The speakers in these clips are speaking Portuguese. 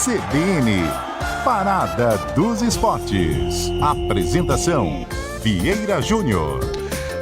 CBN, Parada dos Esportes. Apresentação, Vieira Júnior.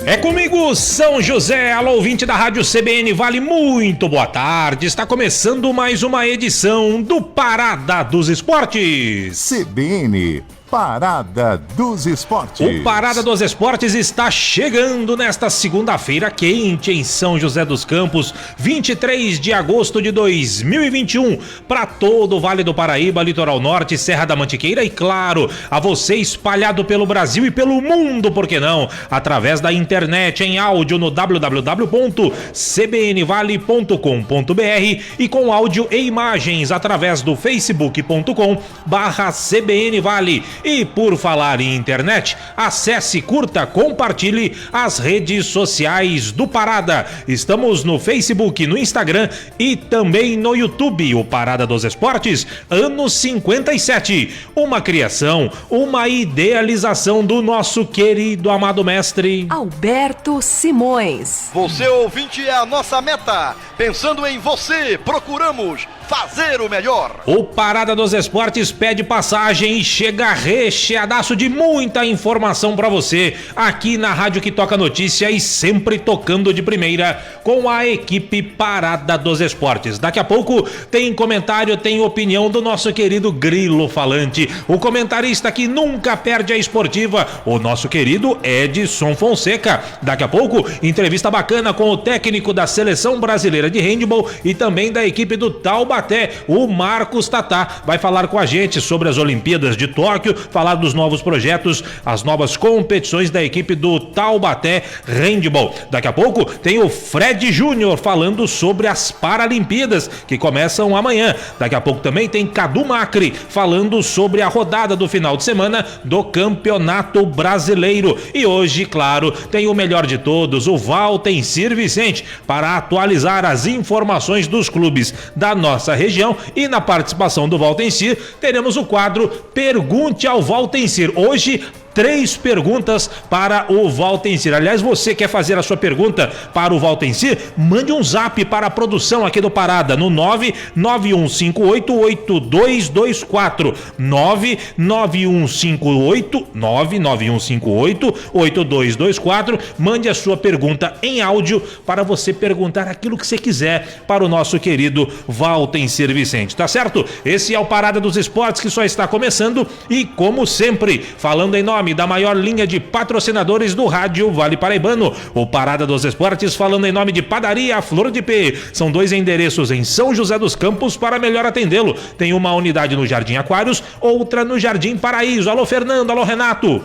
É comigo, São José, alô ouvinte da Rádio CBN Vale, muito boa tarde. Está começando mais uma edição do Parada dos Esportes. CBN, Parada dos Esportes. O Parada dos Esportes está chegando nesta segunda-feira quente em São José dos Campos, 23 de agosto de 2021, para todo o Vale do Paraíba, Litoral Norte, Serra da Mantiqueira e, claro, a você espalhado pelo Brasil e pelo mundo, por que não? Através da internet, em áudio no www.cbnvale.com.br e com áudio e imagens através do facebook.com/CBNVale. E por falar em internet, acesse, curta, compartilhe as redes sociais do Parada. Estamos no Facebook, no Instagram e também no YouTube. O Parada dos Esportes, ano 57. Uma criação, uma idealização do nosso querido amado mestre Alberto Simões. Você ouvinte é a nossa meta. Pensando em você, procuramos fazer o melhor. O Parada dos Esportes pede passagem e chega recheadaço de muita informação pra você aqui na rádio que toca notícia e sempre tocando de primeira com a equipe Parada dos Esportes. Daqui a pouco tem comentário, tem opinião do nosso querido Grilo Falante, o comentarista que nunca perde a esportiva, o nosso querido Edson Fonseca. Daqui a pouco, entrevista bacana com o técnico da Seleção Brasileira de Handball e também da equipe do Taubaté, o Marcos Tatá, vai falar com a gente sobre as Olimpíadas de Tóquio, falar dos novos projetos, as novas competições da equipe do Taubaté Handball. Daqui a pouco tem o Fred Júnior falando sobre as Paralimpíadas que começam amanhã. Daqui a pouco também tem Cadu Macri falando sobre a rodada do final de semana do Campeonato Brasileiro. E hoje, claro, tem o melhor de todos, o Valtencir Vicente, para atualizar as informações dos clubes da nossa região. E na participação do Valtencir teremos o quadro Pergunte ao Valtencir. Hoje 3 perguntas para o Valtencir. Aliás, você quer fazer a sua pergunta para o Valtencir? Mande um zap para a produção aqui do Parada no 991588224 991588224. Mande a sua pergunta em áudio para você perguntar aquilo que você quiser para o nosso querido Valtencir Vicente, tá certo? Esse é o Parada dos Esportes que só está começando e, como sempre, falando em nome da maior linha de patrocinadores do rádio Vale Paraibano, o Parada dos Esportes falando em nome de Padaria Flor de P. São 2 endereços em São José dos Campos para melhor atendê-lo. Tem uma unidade no Jardim Aquários, outra no Jardim Paraíso. Alô Fernando, alô Renato.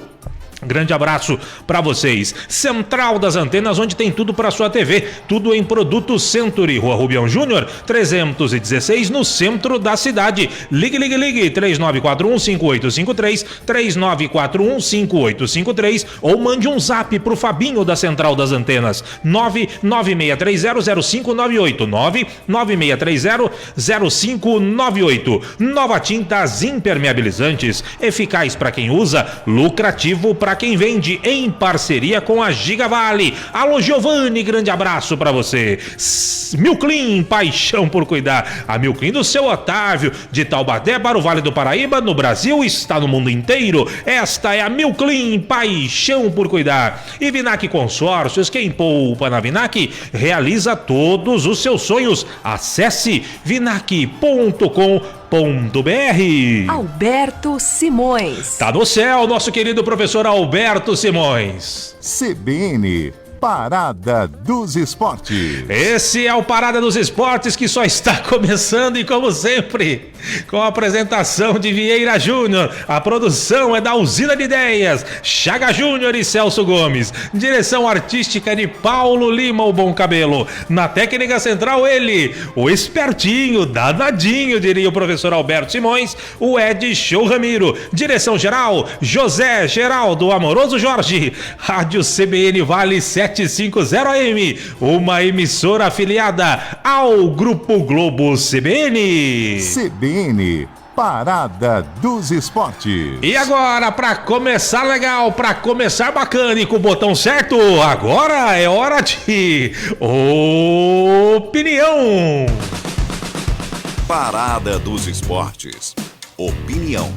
Grande abraço para vocês. Central das Antenas, onde tem tudo para sua TV, tudo em produtos Century, Rua Rubião Júnior 316, no centro da cidade. Ligue 3941-5853, 3941-5853, ou mande um zap pro Fabinho da Central das Antenas, 996300598, 996300598. Nova Tintas Impermeabilizantes, eficaz para quem usa, lucrativo para quem vende, em parceria com a Gigavale. Alô Giovanni, grande abraço para você. Milclean, paixão por cuidar. A Milclean do seu Otávio, de Taubaté para o Vale do Paraíba, no Brasil, está no mundo inteiro. Esta é a Milclean, paixão por cuidar. E Vinac Consórcios, quem poupa na Vinac realiza todos os seus sonhos. Acesse vinac.com.br. Alberto Simões. Tá no céu, nosso querido professor Alberto Simões. CBN, Parada dos Esportes. Esse é o Parada dos Esportes que só está começando e, como sempre, com a apresentação de Vieira Júnior. A produção é da Usina de Ideias, Chaga Júnior e Celso Gomes. Direção artística de Paulo Lima, o Bom Cabelo. Na técnica central, ele, o espertinho, danadinho, diria o professor Alberto Simões, o Ed Show Ramiro. Direção geral, José Geraldo Amoroso Jorge. Rádio CBN Vale 750 AM, uma emissora afiliada ao Grupo Globo CBN. CBN, Parada dos Esportes. E agora, para começar legal, para começar bacana e com o botão certo, agora é hora de opinião. Parada dos Esportes. Opinião.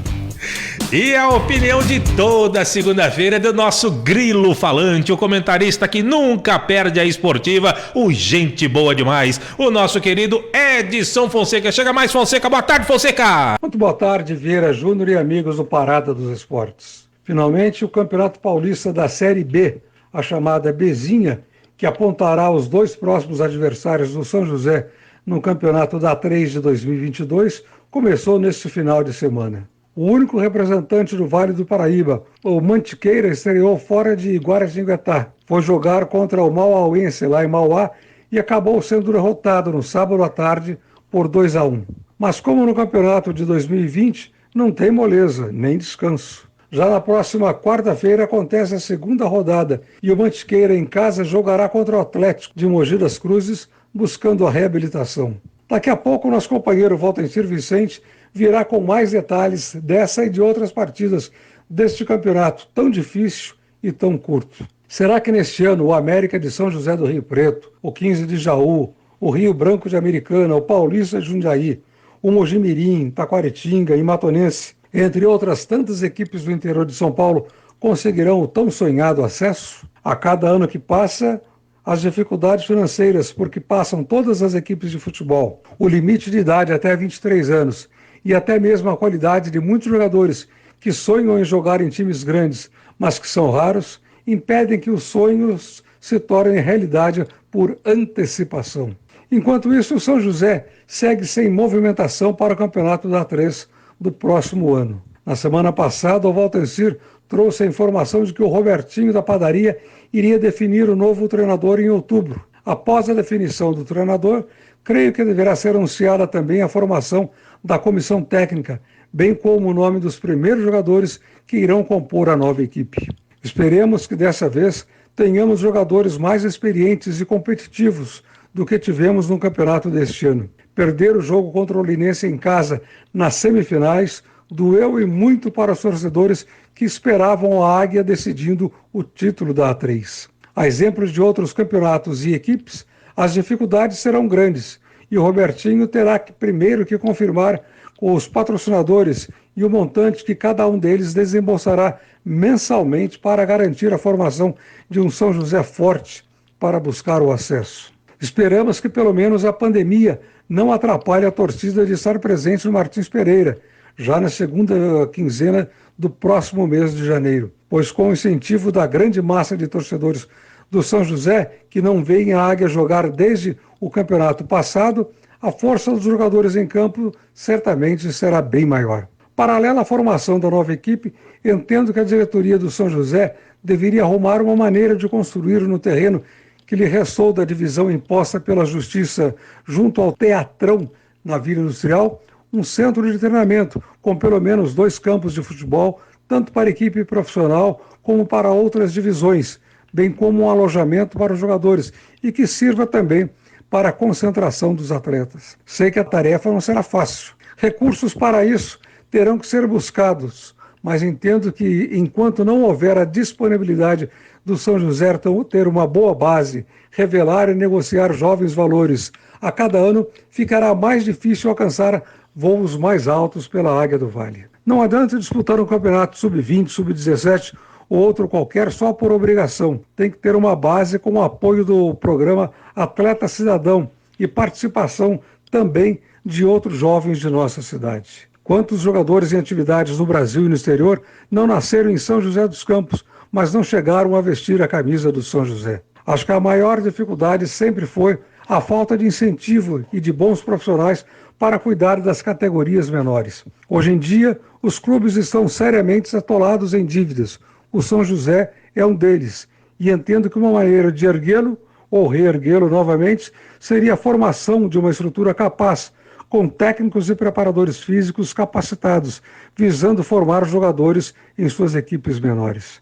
E a opinião de toda segunda-feira é do nosso grilo falante, o comentarista que nunca perde a esportiva, o gente boa demais, o nosso querido Edson Fonseca. Chega mais, Fonseca. Boa tarde, Fonseca. Muito boa tarde, Vieira Júnior e amigos do Parada dos Esportes. Finalmente, o Campeonato Paulista da Série B, a chamada Bzinha, que apontará os dois próximos adversários do São José no Campeonato da A3 de 2022, começou neste final de semana. O único representante do Vale do Paraíba, o Mantiqueira, estreou fora de Guaratinguetá. Foi jogar contra o Mauauense lá em Mauá e acabou sendo derrotado no sábado à tarde por 2-1. Mas como no campeonato de 2020, não tem moleza, nem descanso. Já na próxima quarta-feira acontece a segunda rodada e o Mantiqueira em casa jogará contra o Atlético de Mogi das Cruzes, buscando a reabilitação. Daqui a pouco, nosso companheiro Valtencir Vicente virá com mais detalhes dessa e de outras partidas deste campeonato tão difícil e tão curto. Será que neste ano o América de São José do Rio Preto, o 15 de Jaú, o Rio Branco de Americana, o Paulista de Jundiaí, o Mojimirim, Taquaritinga e Matonense, entre outras tantas equipes do interior de São Paulo, conseguirão o tão sonhado acesso? A cada ano que passa, as dificuldades financeiras, porque passam todas as equipes de futebol, o limite de idade até 23 anos e até mesmo a qualidade de muitos jogadores que sonham em jogar em times grandes, mas que são raros, impedem que os sonhos se tornem realidade por antecipação. Enquanto isso, o São José segue sem movimentação para o campeonato da A3 do próximo ano. Na semana passada, o Valtencir trouxe a informação de que o Robertinho da Padaria iria definir o novo treinador em outubro. Após a definição do treinador, creio que deverá ser anunciada também a formação da comissão técnica, bem como o nome dos primeiros jogadores que irão compor a nova equipe. Esperemos que dessa vez tenhamos jogadores mais experientes e competitivos do que tivemos no campeonato deste ano. Perder o jogo contra o Linense em casa nas semifinais doeu e muito para os torcedores que esperavam a Águia decidindo o título da A3. A exemplo de outros campeonatos e equipes, as dificuldades serão grandes e o Robertinho terá primeiro que confirmar com os patrocinadores e o montante que cada um deles desembolsará mensalmente para garantir a formação de um São José forte para buscar o acesso. Esperamos que pelo menos a pandemia não atrapalhe a torcida de estar presente no Martins Pereira, já na segunda quinzena do próximo mês de janeiro, pois com o incentivo da grande massa de torcedores do São José, que não veem a Águia jogar desde o campeonato passado, a força dos jogadores em campo certamente será bem maior. Paralela à formação da nova equipe, entendo que a diretoria do São José deveria arrumar uma maneira de construir no terreno que lhe restou da divisão imposta pela Justiça junto ao Teatrão, na Vila Industrial, um centro de treinamento com pelo menos 2 campos de futebol, tanto para a equipe profissional como para outras divisões, bem como um alojamento para os jogadores e que sirva também para a concentração dos atletas. Sei que a tarefa não será fácil. Recursos para isso terão que ser buscados, mas entendo que enquanto não houver a disponibilidade do São José ter uma boa base, revelar e negociar jovens valores a cada ano, ficará mais difícil alcançar voos mais altos pela Águia do Vale. Não adianta disputar um campeonato sub-20, sub-17 ou outro qualquer só por obrigação. Tem que ter uma base com o apoio do programa Atleta Cidadão e participação também de outros jovens de nossa cidade. Quantos jogadores em atividades no Brasil e no exterior não nasceram em São José dos Campos, mas não chegaram a vestir a camisa do São José? Acho que a maior dificuldade sempre foi a falta de incentivo e de bons profissionais para cuidar das categorias menores. Hoje em dia, os clubes estão seriamente atolados em dívidas. O São José é um deles, e entendo que uma maneira de erguê-lo, ou reerguê-lo novamente, seria a formação de uma estrutura capaz, com técnicos e preparadores físicos capacitados, visando formar jogadores em suas equipes menores.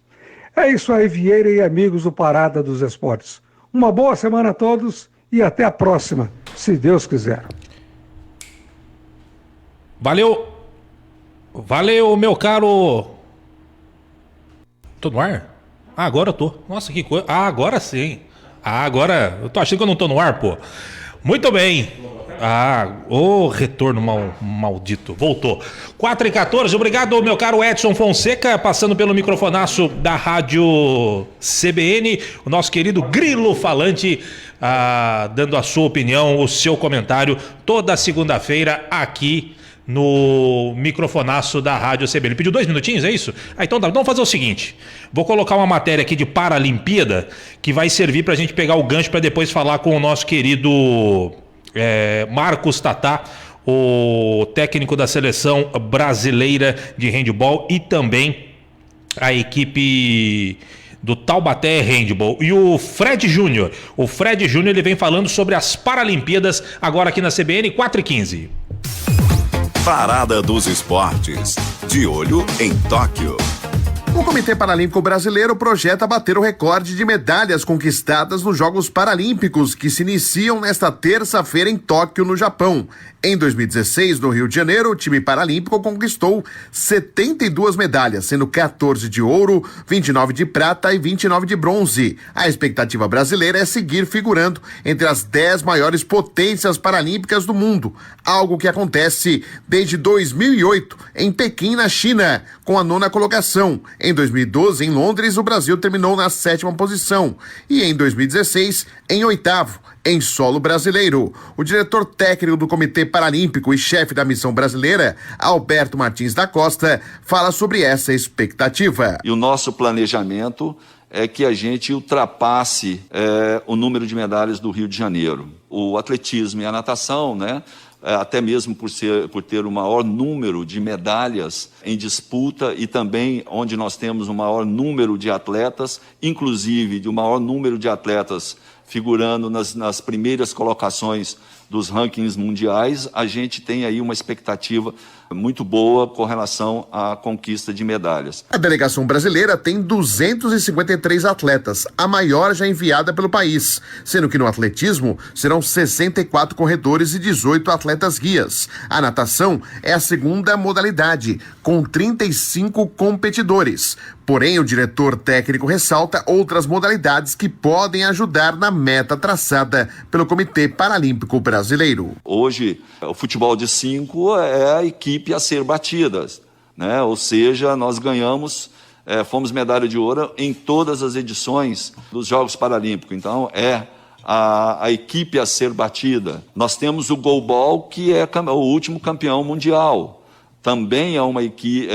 É isso aí, Vieira e amigos do Parada dos Esportes. Uma boa semana a todos e até a próxima, se Deus quiser. Valeu! Valeu, meu caro! Tô no ar? Ah, agora eu tô. Nossa, que coisa. Ah, agora sim. Ah, agora... Eu tô achando que eu não tô no ar, pô. Muito bem. O retorno maldito. Voltou. 4h14, obrigado, meu caro Edson Fonseca, passando pelo microfonaço da Rádio CBN, o nosso querido Grilo Falante, dando a sua opinião, o seu comentário, toda segunda-feira aqui no microfonaço da Rádio CBN. Ele pediu 2 minutinhos, é isso? Então tá, vamos fazer o seguinte, vou colocar uma matéria aqui de Paralimpíada que vai servir pra gente pegar o gancho para depois falar com o nosso querido Marcos Tatá, o técnico da seleção brasileira de handebol e também a equipe do Taubaté Handebol. E o Fred Júnior, ele vem falando sobre as Paralimpíadas agora aqui na CBN, 4h15. Parada dos Esportes. De olho em Tóquio. O Comitê Paralímpico Brasileiro projeta bater o recorde de medalhas conquistadas nos Jogos Paralímpicos, que se iniciam nesta terça-feira em Tóquio, no Japão. Em 2016, no Rio de Janeiro, o time paralímpico conquistou 72 medalhas, sendo 14 de ouro, 29 de prata e 29 de bronze. A expectativa brasileira é seguir figurando entre as 10 maiores potências paralímpicas do mundo, algo que acontece desde 2008, em Pequim, na China, com a 9ª colocação. Em 2012, em Londres, o Brasil terminou na 7ª posição e em 2016, em 8º, em solo brasileiro. O diretor técnico do Comitê Paralímpico e chefe da missão brasileira, Alberto Martins da Costa, fala sobre essa expectativa. E o nosso planejamento é que a gente ultrapasse o número de medalhas do Rio de Janeiro. O atletismo e a natação, né? Até mesmo por ter o maior número de medalhas em disputa e também onde nós temos o maior número de atletas, inclusive de o maior número de atletas figurando nas primeiras colocações dos rankings mundiais, a gente tem aí uma expectativa muito boa com relação à conquista de medalhas. A delegação brasileira tem 253 atletas, a maior já enviada pelo país, sendo que no atletismo serão 64 corredores e 18 atletas guias. A natação é a segunda modalidade, com 35 competidores. Porém, o diretor técnico ressalta outras modalidades que podem ajudar na meta traçada pelo Comitê Paralímpico Brasileiro. Hoje, o futebol de 5 é a equipe a ser batida, né? Ou seja, nós ganhamos, fomos medalha de ouro em todas as edições dos Jogos Paralímpicos. Então, a equipe a ser batida. Nós temos o goalball, que é o último campeão mundial. Também é uma equipe,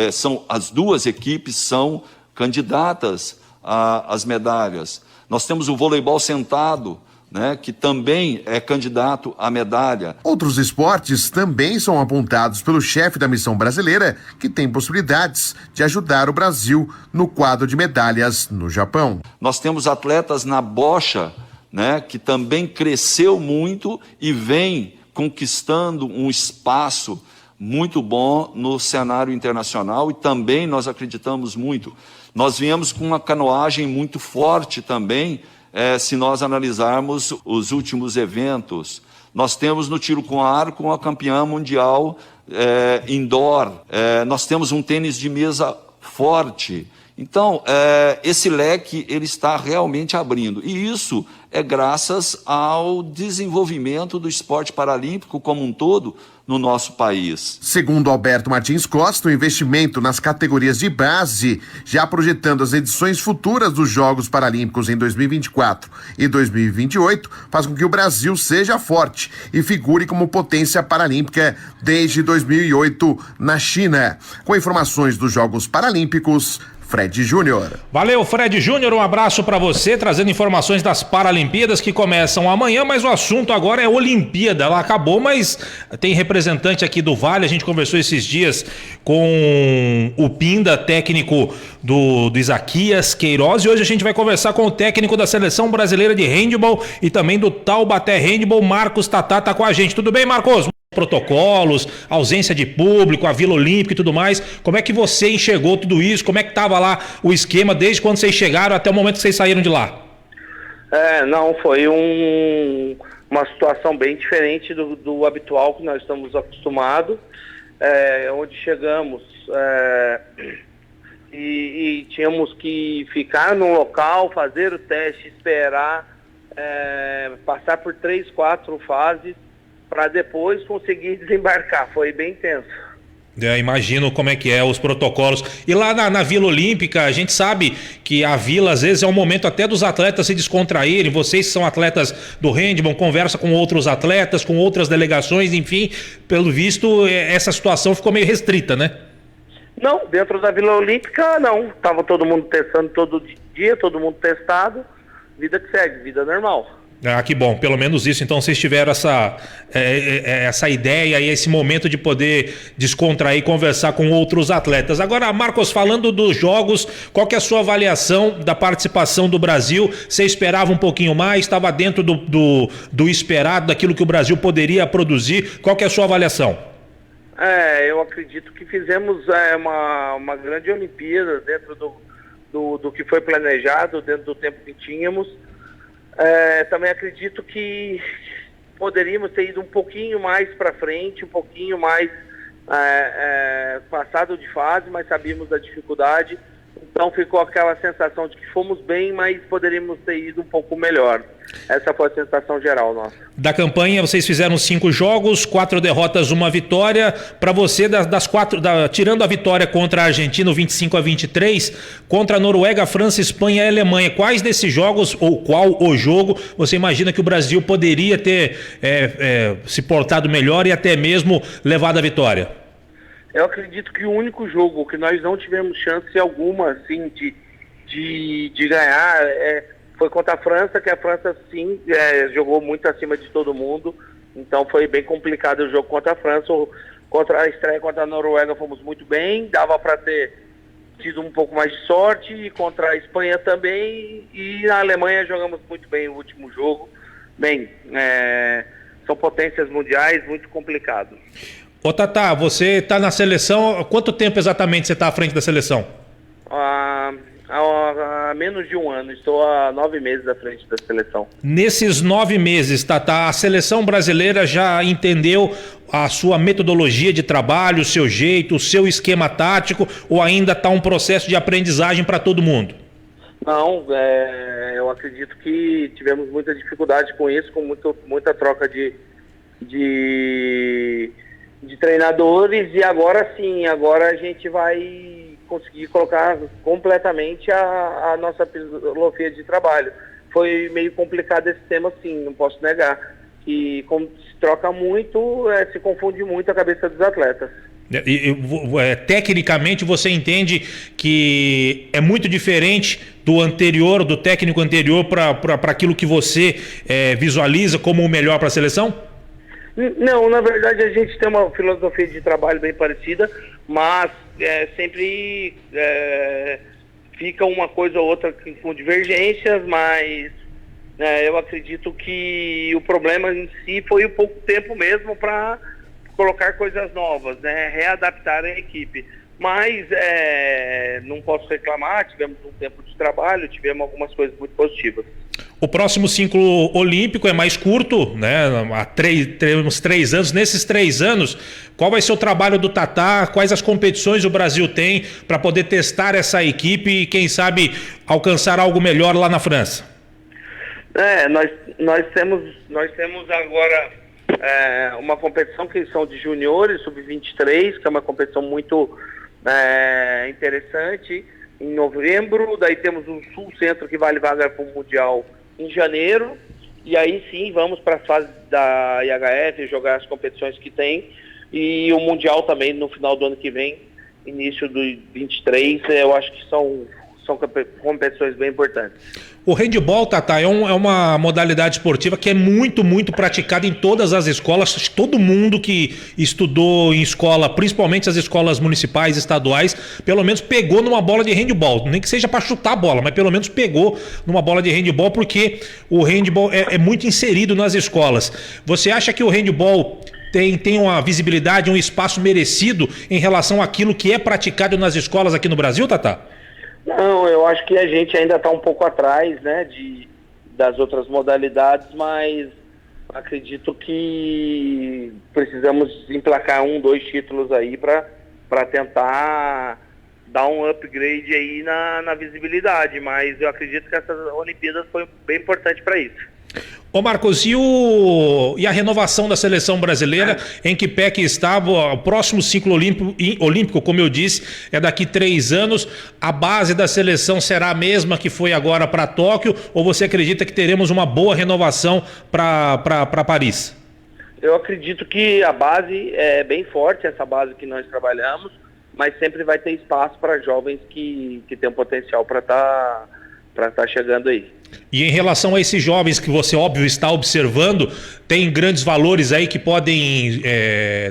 as duas equipes são candidatas às medalhas. Nós temos o voleibol sentado, né, que também é candidato à medalha. Outros esportes também são apontados pelo chefe da missão brasileira, que tem possibilidades de ajudar o Brasil no quadro de medalhas no Japão. Nós temos atletas na bocha, né, que também cresceu muito e vem conquistando um espaço muito bom no cenário internacional, e também nós acreditamos muito. Nós viemos com uma canoagem muito forte também, se nós analisarmos os últimos eventos. Nós temos no tiro com arco uma campeã mundial indoor. Nós temos um tênis de mesa forte. Então, esse leque ele está realmente abrindo. E isso é graças ao desenvolvimento do esporte paralímpico como um todo no nosso país. Segundo Alberto Martins Costa, o investimento nas categorias de base, já projetando as edições futuras dos Jogos Paralímpicos em 2024 e 2028, faz com que o Brasil seja forte e figure como potência paralímpica desde 2008 na China. Com informações dos Jogos Paralímpicos, Fred Júnior. Valeu, Fred Júnior, um abraço para você, trazendo informações das Paralimpíadas que começam amanhã, mas o assunto agora é Olimpíada. Ela acabou, mas tem representante aqui do Vale, a gente conversou esses dias com o Pinda, técnico do Isaquias Queiroz, e hoje a gente vai conversar com o técnico da Seleção Brasileira de Handebol e também do Taubaté Handebol, Marcos Tatá, tá com a gente. Tudo bem, Marcos? Protocolos, ausência de público, a Vila Olímpica e tudo mais. Como é que você enxergou tudo isso? Como é que estava lá o esquema desde quando vocês chegaram até o momento que vocês saíram de lá? Não, foi uma situação bem diferente do habitual que nós estamos acostumados, onde chegamos e tínhamos que ficar no local, fazer o teste, esperar, passar por 3, 4 fases para depois conseguir desembarcar. Foi bem intenso. Imagino como é que é os protocolos. E lá na Vila Olímpica, a gente sabe que a Vila, às vezes, é um momento até dos atletas se descontraírem. Vocês são atletas do handball, conversa com outros atletas, com outras delegações, enfim. Pelo visto, essa situação ficou meio restrita, né? Não, dentro da Vila Olímpica, não. Tava todo mundo testando todo dia, todo mundo testado. Vida que segue, vida normal. Ah, que bom, pelo menos isso. Então vocês tiveram essa ideia e esse momento de poder descontrair, conversar com outros atletas. Agora, Marcos, falando dos jogos, qual que é a sua avaliação da participação do Brasil? Você esperava um pouquinho mais? Estava dentro do esperado, daquilo que o Brasil poderia produzir? Qual que é a sua avaliação? Eu acredito que fizemos uma grande Olimpíada dentro do que foi planejado, dentro do tempo que tínhamos. Também acredito que poderíamos ter ido um pouquinho mais para frente, um pouquinho mais passado de fase, mas sabíamos da dificuldade. Então ficou aquela sensação de que fomos bem, mas poderíamos ter ido um pouco melhor. Essa foi a sensação geral nossa. Da campanha, vocês fizeram 5 jogos, 4 derrotas, 1 vitória. Para você, das 4, tirando a vitória contra a Argentina, 25-23, contra a Noruega, a França, Espanha e a Alemanha, quais desses jogos, ou qual o jogo, você imagina que o Brasil poderia ter se portado melhor e até mesmo levado a vitória? Eu acredito que o único jogo que nós não tivemos chance alguma, assim, de ganhar foi contra a França, que a França, sim, jogou muito acima de todo mundo. Então foi bem complicado o jogo contra a França. Contra a estreia contra a Noruega fomos muito bem, dava para ter tido um pouco mais de sorte. E contra a Espanha também, e na Alemanha jogamos muito bem o último jogo. Bem, são potências mundiais, muito complicado. Ô Tatá, você está na seleção, há quanto tempo exatamente você está à frente da seleção? Há menos de um ano, estou há 9 meses à frente da seleção. Nesses 9 meses, Tatá, a seleção brasileira já entendeu a sua metodologia de trabalho, o seu jeito, o seu esquema tático, ou ainda está um processo de aprendizagem para todo mundo? Não, eu acredito que tivemos muita dificuldade com isso, com muita troca de treinadores, e agora sim, agora a gente vai conseguir colocar completamente a nossa filosofia de trabalho. Foi meio complicado esse tema, sim, não posso negar, que como se troca muito, se confunde muito a cabeça dos atletas. Tecnicamente você entende que é muito diferente do anterior, do técnico anterior, para aquilo que você visualiza como o melhor para a seleção? Não, na verdade a gente tem uma filosofia de trabalho bem parecida, mas sempre fica uma coisa ou outra com divergências, mas eu acredito que o problema em si foi o pouco tempo mesmo para colocar coisas novas, né? Readaptar a equipe. Mas não posso reclamar, tivemos um tempo de trabalho, tivemos algumas coisas muito positivas. O próximo ciclo olímpico é mais curto, né? Temos 3 anos. Nesses 3 anos, qual vai ser o trabalho do Tatá? Quais as competições o Brasil tem para poder testar essa equipe e, quem sabe, alcançar algo melhor lá na França? Nós temos agora uma competição que são de juniores, sub-23, que é uma competição muito interessante, em novembro. Daí temos o Sul-Centro, que vale vaga para o Mundial em janeiro, e aí sim vamos para a fase da IHF, jogar as competições que tem, e o Mundial também no final do ano que vem, início do 23, eu acho que são competições bem importantes. O handball, Tatá, é uma modalidade esportiva que é muito, muito praticada em todas as escolas. Todo mundo que estudou em escola, principalmente as escolas municipais, estaduais, pelo menos pegou numa bola de handball. Nem que seja para chutar a bola, mas pelo menos pegou numa bola de handball, porque o handball é muito inserido nas escolas. Você acha que o handball tem uma visibilidade, um espaço merecido em relação àquilo que é praticado nas escolas aqui no Brasil, Tatá? Não, eu acho que a gente ainda está um pouco atrás, né, das outras modalidades, mas acredito que precisamos emplacar 1, 2 títulos aí para tentar dar um upgrade aí na visibilidade, mas eu acredito que essas Olimpíadas foi bem importante para isso. Ô Marcos, e a renovação da seleção brasileira, em que pé que está? O próximo ciclo olímpico, como eu disse, é daqui 3 anos. A base da seleção será a mesma que foi agora para Tóquio, ou você acredita que teremos uma boa renovação para Paris? Eu acredito que a base é bem forte, essa base que nós trabalhamos, mas sempre vai ter espaço para jovens que têm um potencial para tá chegando aí. E em relação a esses jovens que você, óbvio, está observando, tem grandes valores aí que podem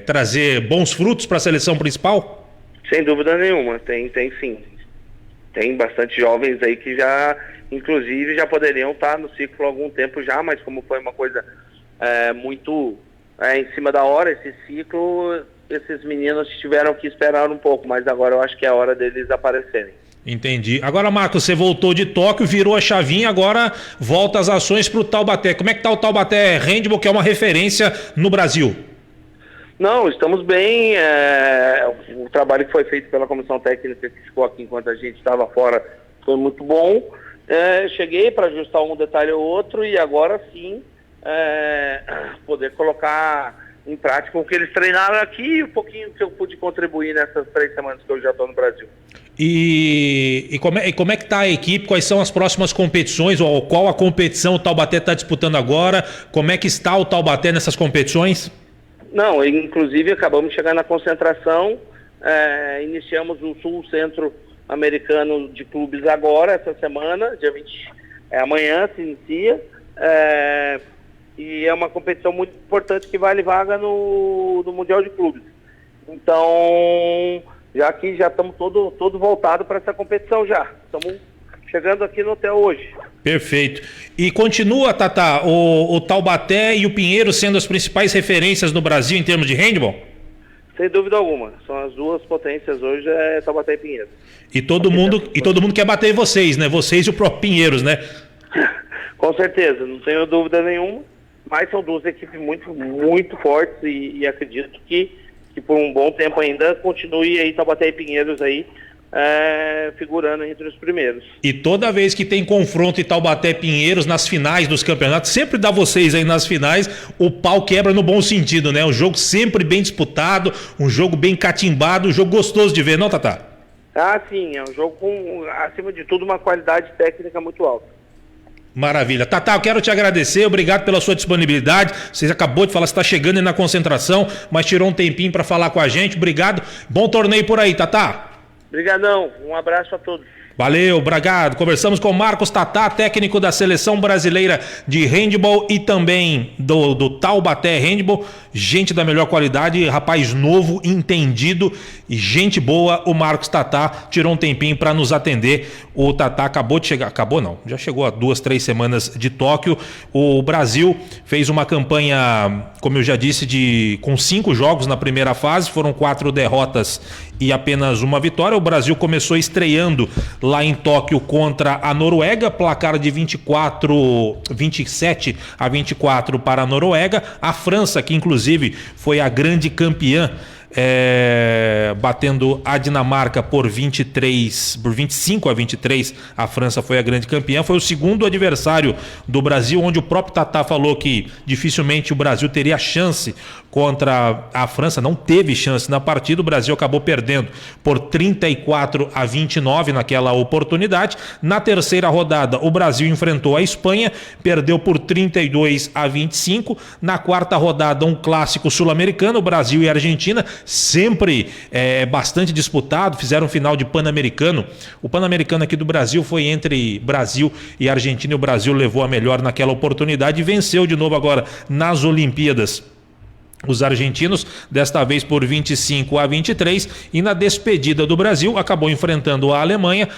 trazer bons frutos para a seleção principal? Sem dúvida nenhuma, tem sim. Tem bastante jovens aí que já, inclusive, já poderiam estar no ciclo há algum tempo já, mas como foi uma coisa muito em cima da hora, esse ciclo, esses meninos tiveram que esperar um pouco, mas agora eu acho que é a hora deles aparecerem. Entendi. Agora, Marcos, você voltou de Tóquio, virou a chavinha, agora volta as ações para o Taubaté. Como é que está o Taubaté Handball, que é uma referência no Brasil? Não, estamos bem. O trabalho que foi feito pela comissão técnica que ficou aqui enquanto a gente estava fora foi muito bom. Cheguei para ajustar um detalhe ou outro e agora sim poder colocar em prática o que eles treinaram aqui e um pouquinho que eu pude contribuir nessas 3 semanas que eu já estou no Brasil. E como é que está a equipe? Quais são as próximas competições? Ou qual a competição o Taubaté está disputando agora? Como é que está o Taubaté nessas competições? Não, inclusive acabamos de chegar na concentração, iniciamos o Sul-Centro Americano de Clubes agora, essa semana, dia 20, amanhã se inicia, e é uma competição muito importante que vale vaga no Mundial de Clubes. Então, já estamos todo voltado para essa competição já. Estamos chegando aqui no hotel hoje. Perfeito. E continua, Tatá, o Taubaté e o Pinheiro sendo as principais referências no Brasil em termos de handball? Sem dúvida alguma. São as duas potências hoje, Taubaté e Pinheiro. E todo mundo quer bater vocês, né? Vocês e o próprio Pinheiros, né? Com certeza, não tenho dúvida nenhuma. Mas são duas equipes muito, muito fortes e acredito que por um bom tempo ainda continue aí Taubaté e Pinheiros aí figurando entre os primeiros. E toda vez que tem confronto em Taubaté e Pinheiros nas finais dos campeonatos, sempre dá vocês aí nas finais, o pau quebra no bom sentido, né? Um jogo sempre bem disputado, um jogo bem catimbado, um jogo gostoso de ver, não, Tatá? Ah, sim, é um jogo com, acima de tudo, uma qualidade técnica muito alta. Maravilha. Tatá, eu quero te agradecer, obrigado pela sua disponibilidade. Você acabou de falar, você está chegando aí na concentração, mas tirou um tempinho para falar com a gente. Obrigado. Bom torneio por aí, Tatá. Obrigadão. Um abraço a todos. Valeu, obrigado. Conversamos com Marcos Tatá, técnico da Seleção Brasileira de Handball e também do Taubaté Handball. Gente da melhor qualidade, rapaz novo, entendido e gente boa. O Marcos Tatá tirou um tempinho para nos atender. O Tatá acabou de chegar, acabou não, já chegou há 2, 3 semanas de Tóquio. O Brasil fez uma campanha, como eu já disse, com 5 jogos na primeira fase, foram 4 derrotas e apenas uma vitória. O Brasil começou estreando lá em Tóquio contra a Noruega, placar de 27 a 24 para a Noruega. A França, que inclusive foi a grande campeã, batendo a Dinamarca por 25 a 23, a França foi a grande campeã. Foi o segundo adversário do Brasil, onde o próprio Tatá falou que dificilmente o Brasil teria chance contra a França. Não teve chance na partida, o Brasil acabou perdendo por 34 a 29 naquela oportunidade. Na terceira rodada, o Brasil enfrentou a Espanha, perdeu por 32 a 25. Na quarta rodada, um clássico sul-americano, Brasil e Argentina, sempre bastante disputado, fizeram um final de Pan-Americano. O Pan-Americano aqui do Brasil foi entre Brasil e Argentina, e o Brasil levou a melhor naquela oportunidade e venceu de novo agora nas Olimpíadas os argentinos, desta vez por 25 a 23, e na despedida do Brasil acabou enfrentando a Alemanha,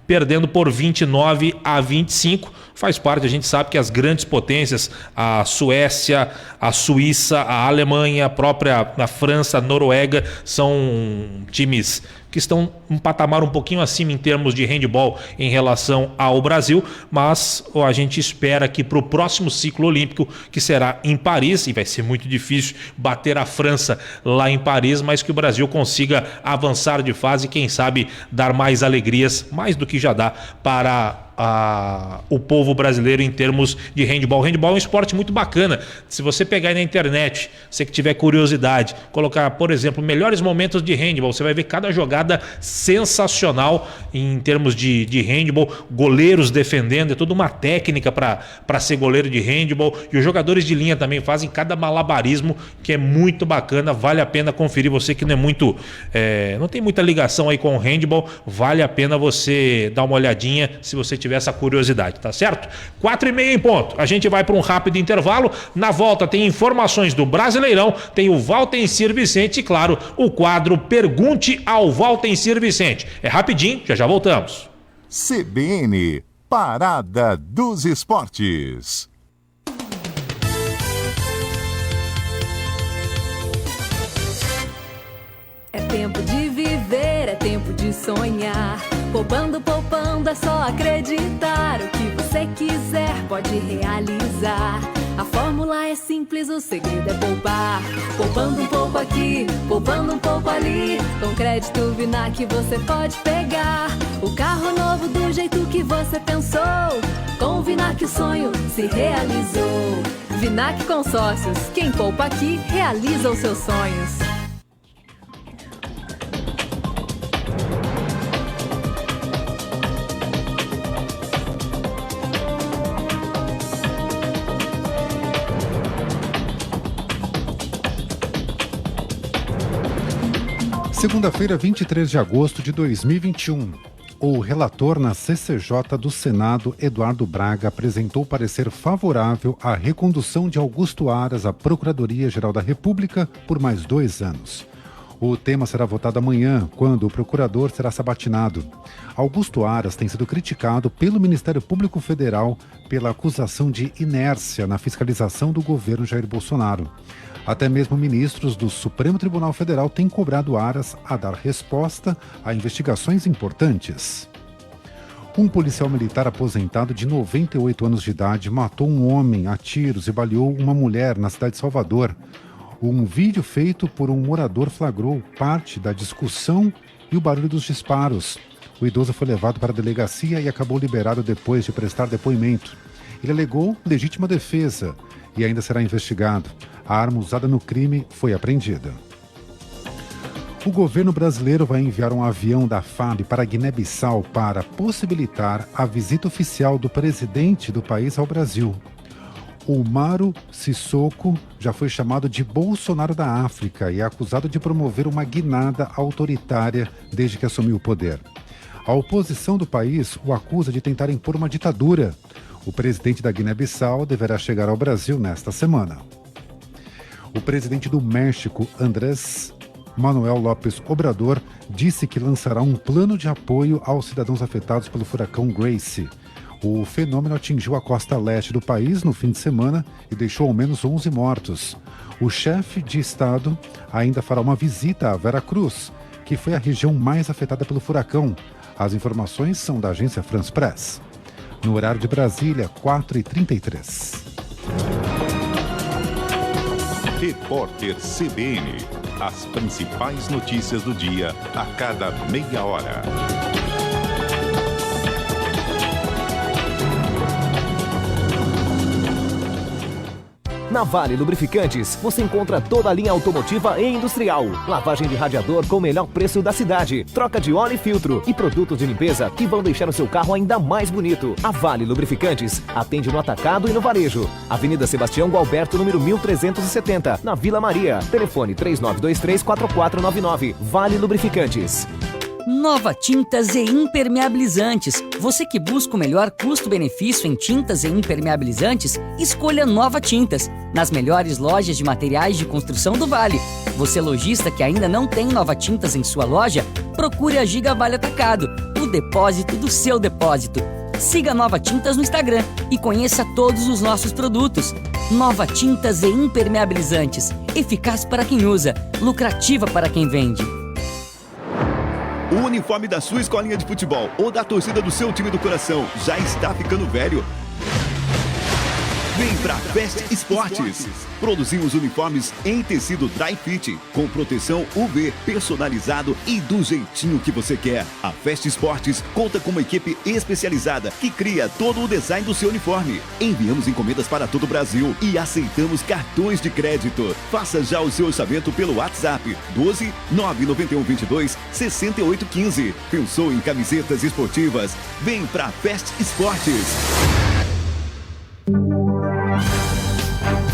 perdendo por 29 a 25. Faz parte, a gente sabe que as grandes potências, a Suécia, a Suíça, a Alemanha, a própria a França, a Noruega, são times que estão um patamar um pouquinho acima em termos de handball em relação ao Brasil, mas a gente espera que para o próximo ciclo olímpico, que será em Paris, e vai ser muito difícil bater a França lá em Paris, mas que o Brasil consiga avançar de fase e quem sabe dar mais alegrias, mais do que já dá, para o povo brasileiro em termos de handball. O handball é um esporte muito bacana. Se você pegar aí na internet, você que tiver curiosidade, colocar, por exemplo, melhores momentos de handball, você vai ver cada jogada sensacional em termos de handball, goleiros defendendo, é toda uma técnica para ser goleiro de handball, e os jogadores de linha também fazem cada malabarismo que é muito bacana, vale a pena conferir. Você que não é muito, não tem muita ligação aí com o handball, vale a pena você dar uma olhadinha se você tiver essa curiosidade, tá certo? 4h30 em ponto, a gente vai para um rápido intervalo. Na volta tem informações do Brasileirão, tem o Valtencir Vicente e, claro, o quadro Pergunte ao Valtencir Vicente. É rapidinho, já voltamos. CBN, Parada dos Esportes. É tempo de viver, é tempo de sonhar. Poupando, poupando, é só acreditar. O que você quiser pode realizar. A fórmula é simples, o segredo é poupar. Poupando um pouco aqui, poupando um pouco ali. Com crédito Vinac você pode pegar o carro novo do jeito que você pensou. Com o Vinac o sonho se realizou. Vinac Consórcios, quem poupa aqui realiza os seus sonhos. Segunda-feira, 23 de agosto de 2021. O relator na CCJ do Senado, Eduardo Braga, apresentou parecer favorável à recondução de Augusto Aras à Procuradoria-Geral da República por mais 2 anos. O tema será votado amanhã, quando o procurador será sabatinado. Augusto Aras tem sido criticado pelo Ministério Público Federal pela acusação de inércia na fiscalização do governo Jair Bolsonaro. Até mesmo ministros do Supremo Tribunal Federal têm cobrado Aras a dar resposta a investigações importantes. Um policial militar aposentado de 98 anos de idade matou um homem a tiros e baleou uma mulher na cidade de Salvador. Um vídeo feito por um morador flagrou parte da discussão e o barulho dos disparos. O idoso foi levado para a delegacia e acabou liberado depois de prestar depoimento. Ele alegou legítima defesa e ainda será investigado. A arma usada no crime foi apreendida. O governo brasileiro vai enviar um avião da FAB para Guiné-Bissau para possibilitar a visita oficial do presidente do país ao Brasil. Umaru Sissoko já foi chamado de Bolsonaro da África e é acusado de promover uma guinada autoritária desde que assumiu o poder. A oposição do país o acusa de tentar impor uma ditadura. O presidente da Guiné-Bissau deverá chegar ao Brasil nesta semana. O presidente do México, Andrés Manuel López Obrador, disse que lançará um plano de apoio aos cidadãos afetados pelo furacão Grace. O fenômeno atingiu a costa leste do país no fim de semana e deixou ao menos 11 mortos. O chefe de Estado ainda fará uma visita a Veracruz, que foi a região mais afetada pelo furacão. As informações são da agência France Press. No horário de Brasília, 4h33. Repórter CBN. As principais notícias do dia a cada meia hora. Na Vale Lubrificantes, você encontra toda a linha automotiva e industrial. Lavagem de radiador com o melhor preço da cidade. Troca de óleo e filtro. E produtos de limpeza que vão deixar o seu carro ainda mais bonito. A Vale Lubrificantes atende no atacado e no varejo. Avenida Sebastião Gualberto, número 1370, na Vila Maria. Telefone 3923-4499. Vale Lubrificantes. Nova Tintas e Impermeabilizantes. Você que busca o melhor custo-benefício em tintas e impermeabilizantes, escolha Nova Tintas, nas melhores lojas de materiais de construção do Vale. Você lojista que ainda não tem Nova Tintas em sua loja, procure a Giga Vale Atacado, o depósito do seu depósito. Siga Nova Tintas no Instagram e conheça todos os nossos produtos. Nova Tintas e Impermeabilizantes. Eficaz para quem usa, lucrativa para quem vende. O uniforme da sua escolinha de futebol ou da torcida do seu time do coração já está ficando velho? Vem pra Fest Esportes. Produzimos uniformes em tecido dry fit, com proteção UV, personalizado e do jeitinho que você quer. A Fest Esportes conta com uma equipe especializada que cria todo o design do seu uniforme. Enviamos encomendas para todo o Brasil e aceitamos cartões de crédito. Faça já o seu orçamento pelo WhatsApp 12 991 22 68 15. Pensou em camisetas esportivas? Vem pra Fest Esportes.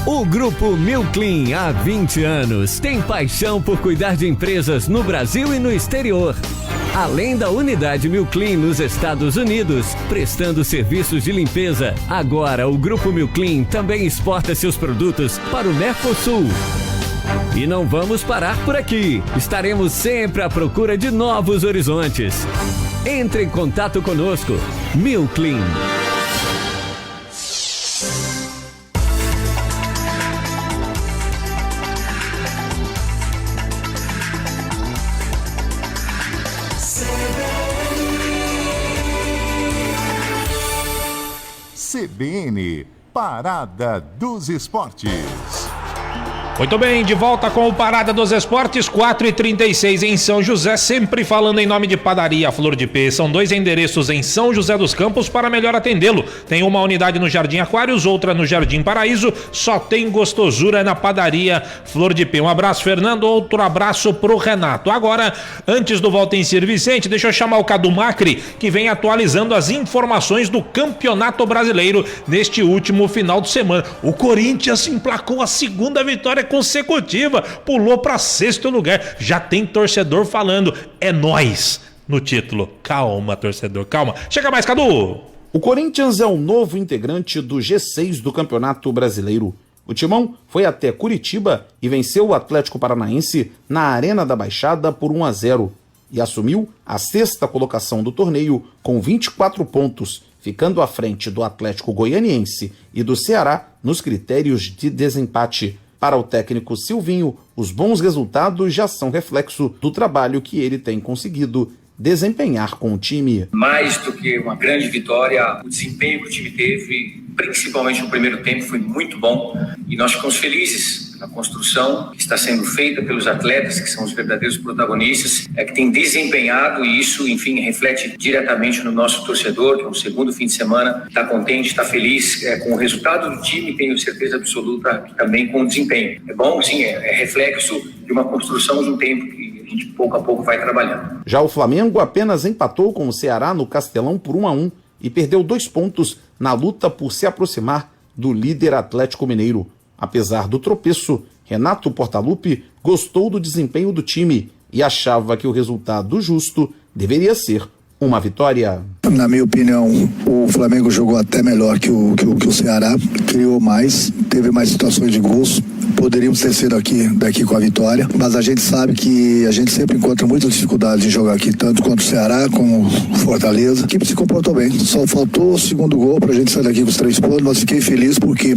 O Grupo Milclean, há 20 anos, tem paixão por cuidar de empresas no Brasil e no exterior. Além da unidade Milclean nos Estados Unidos, prestando serviços de limpeza, agora o Grupo Milclean também exporta seus produtos para o Mercosul. E não vamos parar por aqui. Estaremos sempre à procura de novos horizontes. Entre em contato conosco. Milclean. CBN, Parada dos Esportes. Muito bem, de volta com o Parada dos Esportes, 4h36 em São José, sempre falando em nome de Padaria Flor de P. São 2 endereços em São José dos Campos para melhor atendê-lo. Tem uma unidade no Jardim Aquários, outra no Jardim Paraíso, só tem gostosura na Padaria Flor de P. Um abraço, Fernando, outro abraço pro Renato. Agora, antes do Volta em Sir Vicente, deixa eu chamar o Cadu Macri, que vem atualizando as informações do Campeonato Brasileiro neste último final de semana. O Corinthians emplacou a segunda vitória consecutiva, pulou para 6º lugar. Já tem torcedor falando, é nóis no título. Calma, torcedor, calma. Chega mais, Cadu. O Corinthians é o novo integrante do G6 do Campeonato Brasileiro. O Timão foi até Curitiba e venceu o Atlético Paranaense na Arena da Baixada por 1-0 e assumiu a 6ª colocação do torneio com 24 pontos, ficando à frente do Atlético Goianiense e do Ceará nos critérios de desempate. Para o técnico Silvinho, os bons resultados já são reflexo do trabalho que ele tem conseguido desempenhar com o time. Mais do que uma grande vitória, o desempenho que o time teve, principalmente no primeiro tempo, foi muito bom e nós ficamos felizes na construção que está sendo feita pelos atletas, que são os verdadeiros protagonistas, que tem desempenhado, e isso, enfim, reflete diretamente no nosso torcedor, que é o segundo fim de semana, está contente, está feliz com o resultado do time, tenho certeza absoluta que também com o desempenho. É bom, sim, é reflexo de uma construção de um tempo que a gente pouco a pouco vai trabalhando. Já o Flamengo apenas empatou com o Ceará no Castelão por 1-1 e perdeu 2 pontos na luta por se aproximar do líder Atlético Mineiro. Apesar do tropeço, Renato Portaluppi gostou do desempenho do time e achava que o resultado justo deveria ser uma vitória. Na minha opinião, o Flamengo jogou até melhor que o Ceará, criou mais, teve mais situações de gols. Poderíamos ter sido daqui com a vitória, mas a gente sabe que a gente sempre encontra muitas dificuldades em jogar aqui, tanto quanto o Ceará, como o Fortaleza. A equipe se comportou bem, só faltou o segundo gol pra gente sair daqui com os 3 pontos, mas fiquei feliz porque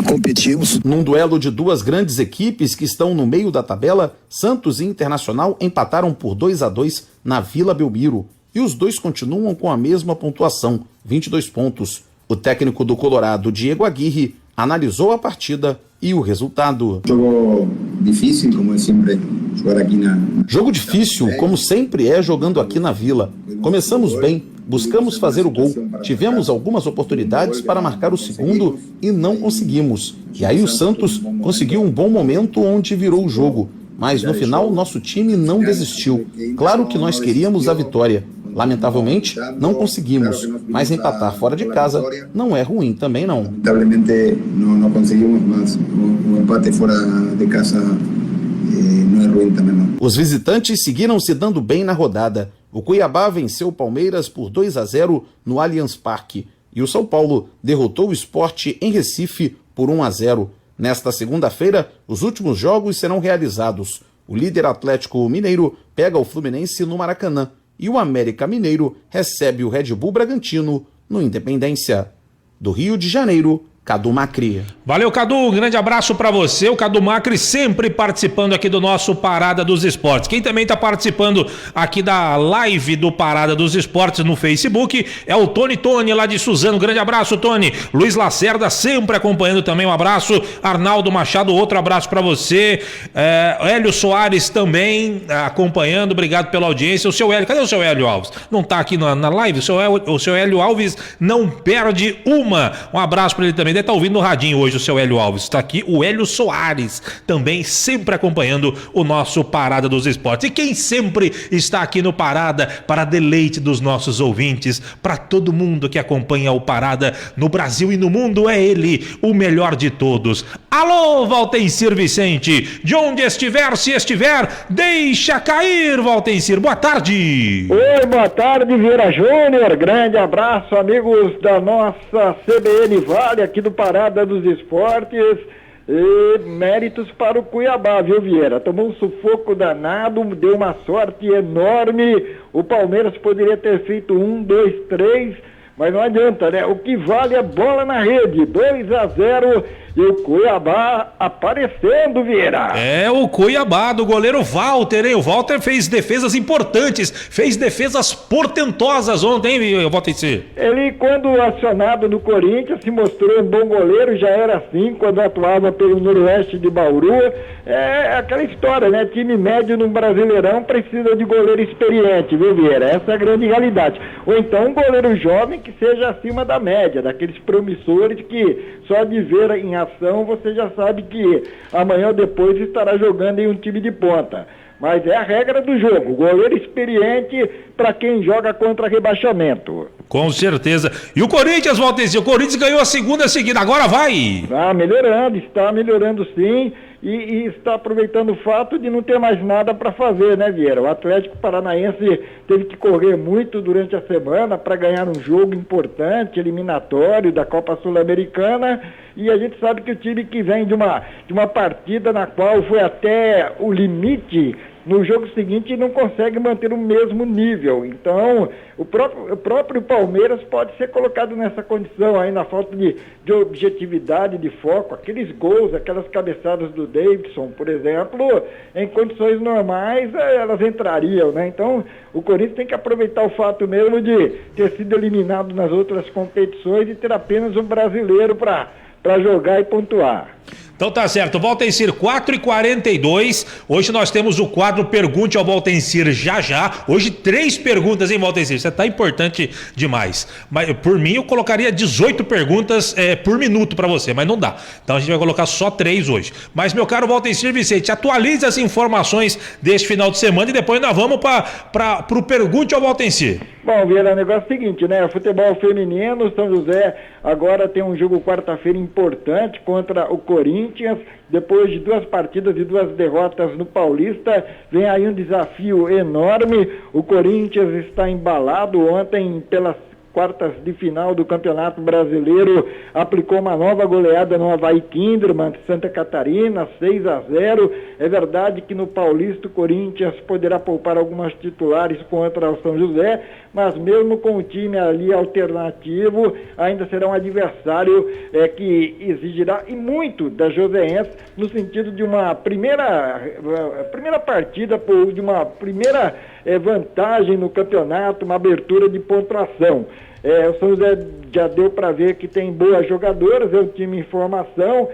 competimos. Num duelo de 2 grandes equipes que estão no meio da tabela, Santos e Internacional empataram por 2-2 na Vila Belmiro. E os dois continuam com a mesma pontuação, 22 pontos. O técnico do Colorado, Diego Aguirre, analisou a partida e o resultado. Jogo difícil, como é sempre, jogar aqui na... Jogo difícil, como sempre é jogando aqui na Vila. Começamos bem, buscamos fazer o gol, tivemos algumas oportunidades para marcar o segundo e não conseguimos. E aí o Santos conseguiu um bom momento onde virou o jogo. Mas no final nosso time não desistiu. Claro que nós queríamos a vitória. Lamentavelmente, não conseguimos, mas empatar fora de casa não é ruim também não. Lamentavelmente não conseguimos, mas o empate fora de casa não é ruim também não. Os visitantes seguiram se dando bem na rodada. O Cuiabá venceu o Palmeiras por 2-0 no Allianz Parque e o São Paulo derrotou o Sport em Recife por 1-0. Nesta segunda-feira, os últimos jogos serão realizados. O líder Atlético Mineiro pega o Fluminense no Maracanã e o América Mineiro recebe o Red Bull Bragantino no Independência. Do Rio de Janeiro, Cadu Macri. Valeu, Cadu, um grande abraço para você. O Cadu Macri sempre participando aqui do nosso Parada dos Esportes. Quem também está participando aqui da live do Parada dos Esportes no Facebook é o Tony lá de Suzano. Grande abraço, Tony. Luiz Lacerda sempre acompanhando também, um abraço. Arnaldo Machado, outro abraço para você. Hélio Soares também acompanhando, obrigado pela audiência. O seu Hélio, cadê o seu Hélio Alves? Não está aqui na live? O seu Hélio Alves não perde uma. Um abraço para ele também. Deve estar ouvindo no radinho hoje o seu Hélio Alves. Está aqui o Hélio Soares, também sempre acompanhando o nosso Parada dos Esportes. E quem sempre está aqui no Parada para deleite dos nossos ouvintes, para todo mundo que acompanha o Parada no Brasil e no mundo, é ele, o melhor de todos. Alô, Valtencir Vicente, de onde estiver, se estiver, deixa cair, Valtencir. Boa tarde. Oi, boa tarde, Vieira Júnior. Grande abraço, amigos da nossa CBN Vale, aqui do Parada dos Esportes. E méritos para o Cuiabá, viu, Vieira? Tomou um sufoco danado, deu uma sorte enorme. O Palmeiras poderia ter feito 1, 2, 3, mas não adianta, né? O que vale é bola na rede, 2-0. E o Cuiabá aparecendo, Vieira. É o Cuiabá do goleiro Walter, hein? O Walter fez defesas importantes, fez defesas portentosas ontem, hein, Walter? Ele, quando acionado no Corinthians, se mostrou um bom goleiro, já era assim, quando atuava pelo Noroeste de Bauru. É aquela história, né? Time médio no Brasileirão precisa de goleiro experiente, viu, Vieira? Essa é a grande realidade. Ou então um goleiro jovem que seja acima da média, daqueles promissores que só de ver em ação você já sabe que amanhã ou depois estará jogando em um time de ponta. Mas é a regra do jogo, goleiro experiente para quem joga contra rebaixamento. Com certeza. E o Corinthians, Valtencir, o Corinthians ganhou a segunda seguida, agora vai! Melhorando, está melhorando sim. E está aproveitando o fato de não ter mais nada para fazer, né, Vieira? O Atlético Paranaense teve que correr muito durante a semana para ganhar um jogo importante, eliminatório da Copa Sul-Americana, e a gente sabe que o time que vem de uma partida na qual foi até o limite, no jogo seguinte não consegue manter o mesmo nível. Então, o próprio Palmeiras pode ser colocado nessa condição aí, na falta de objetividade, de foco. Aqueles gols, aquelas cabeçadas do Davidson, por exemplo, em condições normais, elas entrariam, né? Então, o Corinthians tem que aproveitar o fato mesmo de ter sido eliminado nas outras competições e ter apenas um brasileiro para jogar e pontuar. Então tá certo, Valtencir, 4h42, hoje nós temos o quadro Pergunte ao Valtencir já. Hoje 3 perguntas, hein, Valtencir? Você tá importante demais. Mas por mim eu colocaria 18 perguntas por minuto para você, mas não dá. Então a gente vai colocar só 3 hoje. Mas, meu caro Valtencir Vicente, atualize as informações deste final de semana e depois nós vamos pro Pergunte ao Valtencir. Bom, Vieira, o negócio é o seguinte, né? Futebol feminino, São José agora tem um jogo quarta-feira importante contra o Corinthians. Depois de 2 partidas e 2 derrotas no Paulista, vem aí um desafio enorme. O Corinthians está embalado ontem pelas quartas de final do Campeonato Brasileiro, aplicou uma nova goleada no Avaí Kinderman de Santa Catarina, 6-0. É verdade que no Paulista o Corinthians poderá poupar algumas titulares contra o São José, mas mesmo com o time ali alternativo, ainda será um adversário que exigirá e muito da Joseense, no sentido de uma primeira partida, de uma primeira vantagem no campeonato, uma abertura de pontuação. O São José já deu para ver que tem boas jogadoras, é um time em formação,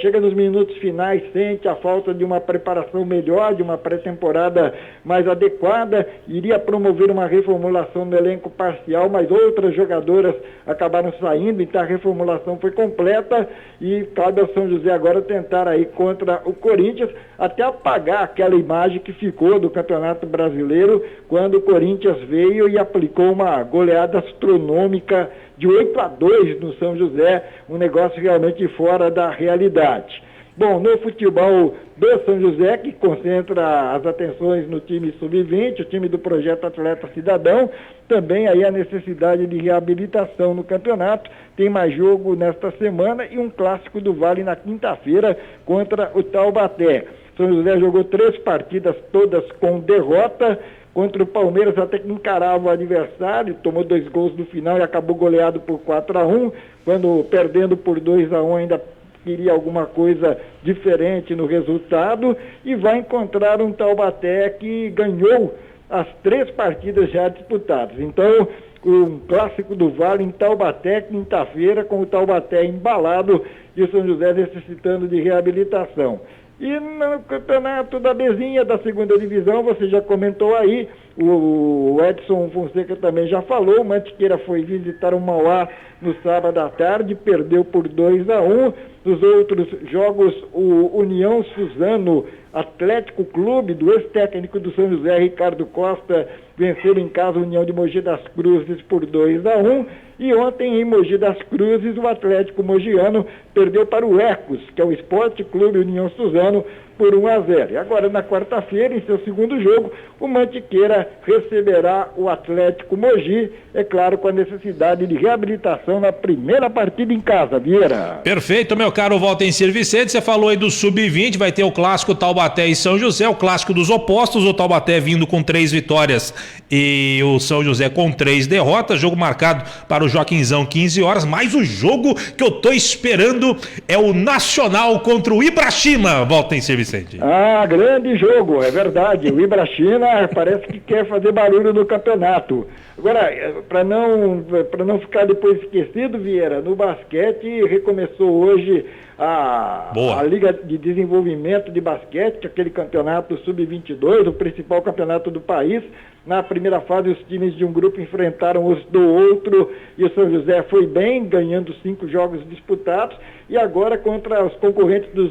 chega nos minutos finais, sente a falta de uma preparação melhor, de uma pré-temporada mais adequada, iria promover uma reformulação no elenco parcial, mas outras jogadoras acabaram saindo, então a reformulação foi completa e cabe ao São José agora tentar aí contra o Corinthians, até apagar aquela imagem que ficou do Campeonato Brasileiro, quando o Corinthians veio e aplicou uma goleada astronômica de 8-2 no São José, um negócio realmente fora da realidade. Bom, no futebol do São José, que concentra as atenções no time sub-20, o time do Projeto Atleta Cidadão, também aí a necessidade de reabilitação no campeonato, tem mais jogo nesta semana e um clássico do Vale na quinta-feira contra o Taubaté. São José jogou 3 partidas, todas com derrota. Contra o Palmeiras até que encarava o adversário, tomou 2 gols no final e acabou goleado por 4-1. Quando perdendo por 2-1 ainda queria alguma coisa diferente no resultado, e vai encontrar um Taubaté que ganhou as 3 partidas já disputadas. Então, um clássico do Vale em Taubaté, quinta-feira, com o Taubaté embalado e o São José necessitando de reabilitação. E no campeonato da Bezinha, da segunda divisão, você já comentou aí, o Edson Fonseca também já falou, o Mantiqueira foi visitar o Mauá no sábado à tarde, perdeu por 2-1. Nos outros jogos, o União Suzano Atlético Clube, do ex-técnico do São José, Ricardo Costa, venceu em casa a União de Mogi das Cruzes por 2-1. E ontem, em Mogi das Cruzes, o Atlético Mogiano perdeu para o Ecos, que é o Esporte Clube União Suzano, por 1-0. E agora, na quarta-feira, em seu segundo jogo, o Mantiqueira receberá o Atlético Mogi, é claro, com a necessidade de reabilitação na primeira partida em casa, Vieira. Perfeito, meu caro Valtencir Vicente, você falou aí do Sub-20, vai ter o clássico Taubaté e São José, o clássico dos opostos, o Taubaté vindo com 3 vitórias e o São José com 3 derrotas, jogo marcado para o Joaquinzão, 15 horas, mas o jogo que eu tô esperando é o Nacional contra o Ibrachima, Valtencir Vicente. Ah, grande jogo, é verdade. O Ibrachima parece que quer fazer barulho no campeonato. Agora, para não ficar depois esquecido, Vieira, no basquete recomeçou hoje a Liga de Desenvolvimento de Basquete, aquele campeonato Sub-22, o principal campeonato do país. Na primeira fase, os times de um grupo enfrentaram os do outro e o São José foi bem, ganhando 5 jogos disputados. E agora, contra os concorrentes do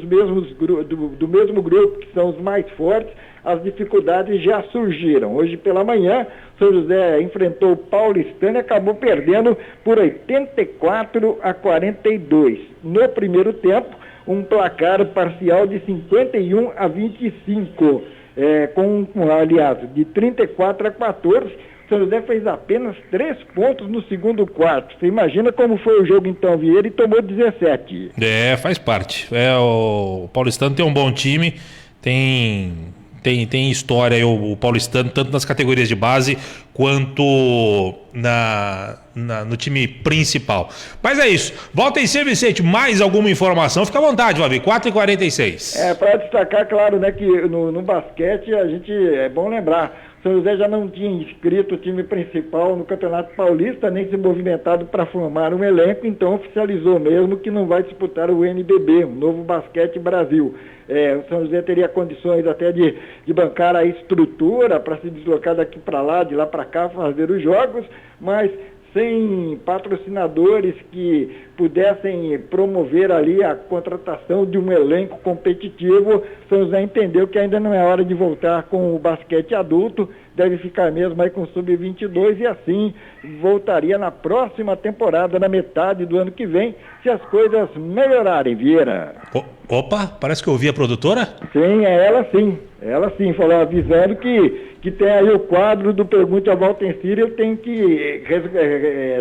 mesmo grupo, que são os mais fortes, as dificuldades já surgiram. Hoje pela manhã, São José enfrentou o Paulistano e acabou perdendo por 84-42. No primeiro tempo, um placar parcial de 51-25. Aliás, de 34-14, São José fez apenas 3 pontos no segundo quarto. Você imagina como foi o jogo então, Vieira, e tomou 17. Faz parte. O Paulistano tem um bom time, tem história o Paulistano, tanto nas categorias de base quanto no time principal. Mas é isso. Valtencir Vicente, mais alguma informação? Fica à vontade, Vavi, 4h46. Para destacar, claro, né, que no basquete é bom lembrar, São José já não tinha inscrito o time principal no Campeonato Paulista, nem se movimentado para formar um elenco, então oficializou mesmo que não vai disputar o NBB, o Novo Basquete Brasil. O São José teria condições até de bancar a estrutura para se deslocar daqui para lá, de lá para cá, fazer os jogos, mas sem patrocinadores que pudessem promover ali a contratação de um elenco competitivo, São José entendeu que ainda não é hora de voltar com o basquete adulto, deve ficar mesmo aí com o Sub-22 e assim voltaria na próxima temporada, na metade do ano que vem, se as coisas melhorarem, Vieira. Opa, parece que eu ouvi a produtora? Sim, ela sim, falou avisando que tem aí o quadro do Pergunte a Valtencir, eu tenho que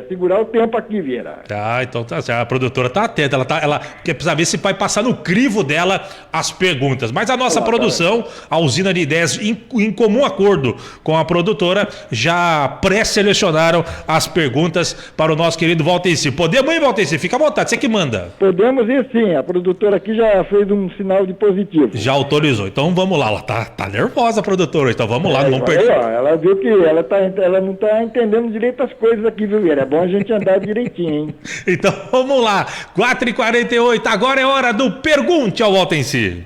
segurar o tempo aqui, Vieira. Então a produtora tá atenta, ela quer precisar ver se vai passar no crivo dela as perguntas. Mas a nossa produção, a usina de ideias, em comum acordo com a produtora, já pré-selecionaram as perguntas para o nosso querido Valtencir. Podemos ir, Valtencir? Fica à vontade, você que manda. Podemos ir sim, a produtora aqui já fez um sinal de positivo. Já autorizou, então vamos lá, ela tá nervosa, a produtora, então vamos lá, não vamos perder. Ela viu que ela não tá entendendo direito as coisas aqui, viu, Vieira? É bom a gente andar direitinho, hein? Então vamos lá, 4h48, agora é hora do Pergunte ao Valtencir.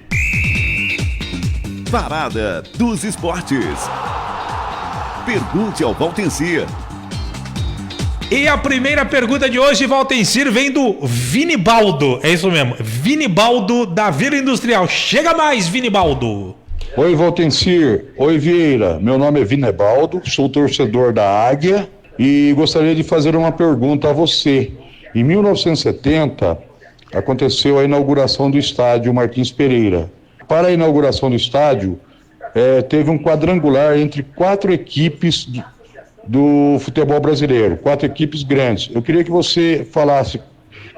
Parada dos Esportes. Pergunte ao Valtencir. E a primeira pergunta de hoje, Valtencir, vem do Vinibaldo. É isso mesmo, Vinibaldo da Vila Industrial. Chega mais, Vinibaldo. Oi, Valtencir. Oi, Vieira. Meu nome é Vinibaldo, sou torcedor da Águia e gostaria de fazer uma pergunta a você. Em 1970, aconteceu a inauguração do estádio Martins Pereira. Para a inauguração do estádio, teve um quadrangular entre 4 equipes do futebol brasileiro, 4 equipes grandes. Eu queria que você falasse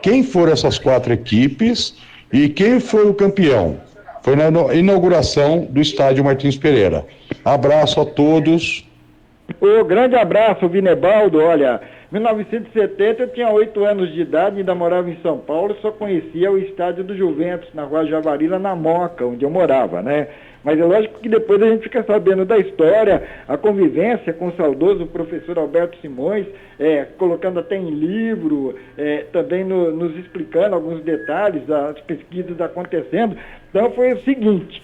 quem foram essas 4 equipes e quem foi o campeão. Foi na inauguração do estádio Martins Pereira. Abraço a todos. Grande abraço, Vinebaldo. Olha, em 1970 eu tinha 8 anos de idade, ainda morava em São Paulo, só conhecia o estádio do Juventus, na Rua Javarila, na Moca, onde eu morava, né? Mas é lógico que depois a gente fica sabendo da história, a convivência com o saudoso professor Alberto Simões, colocando até em livro, também nos explicando alguns detalhes, as pesquisas acontecendo. Então foi o seguinte,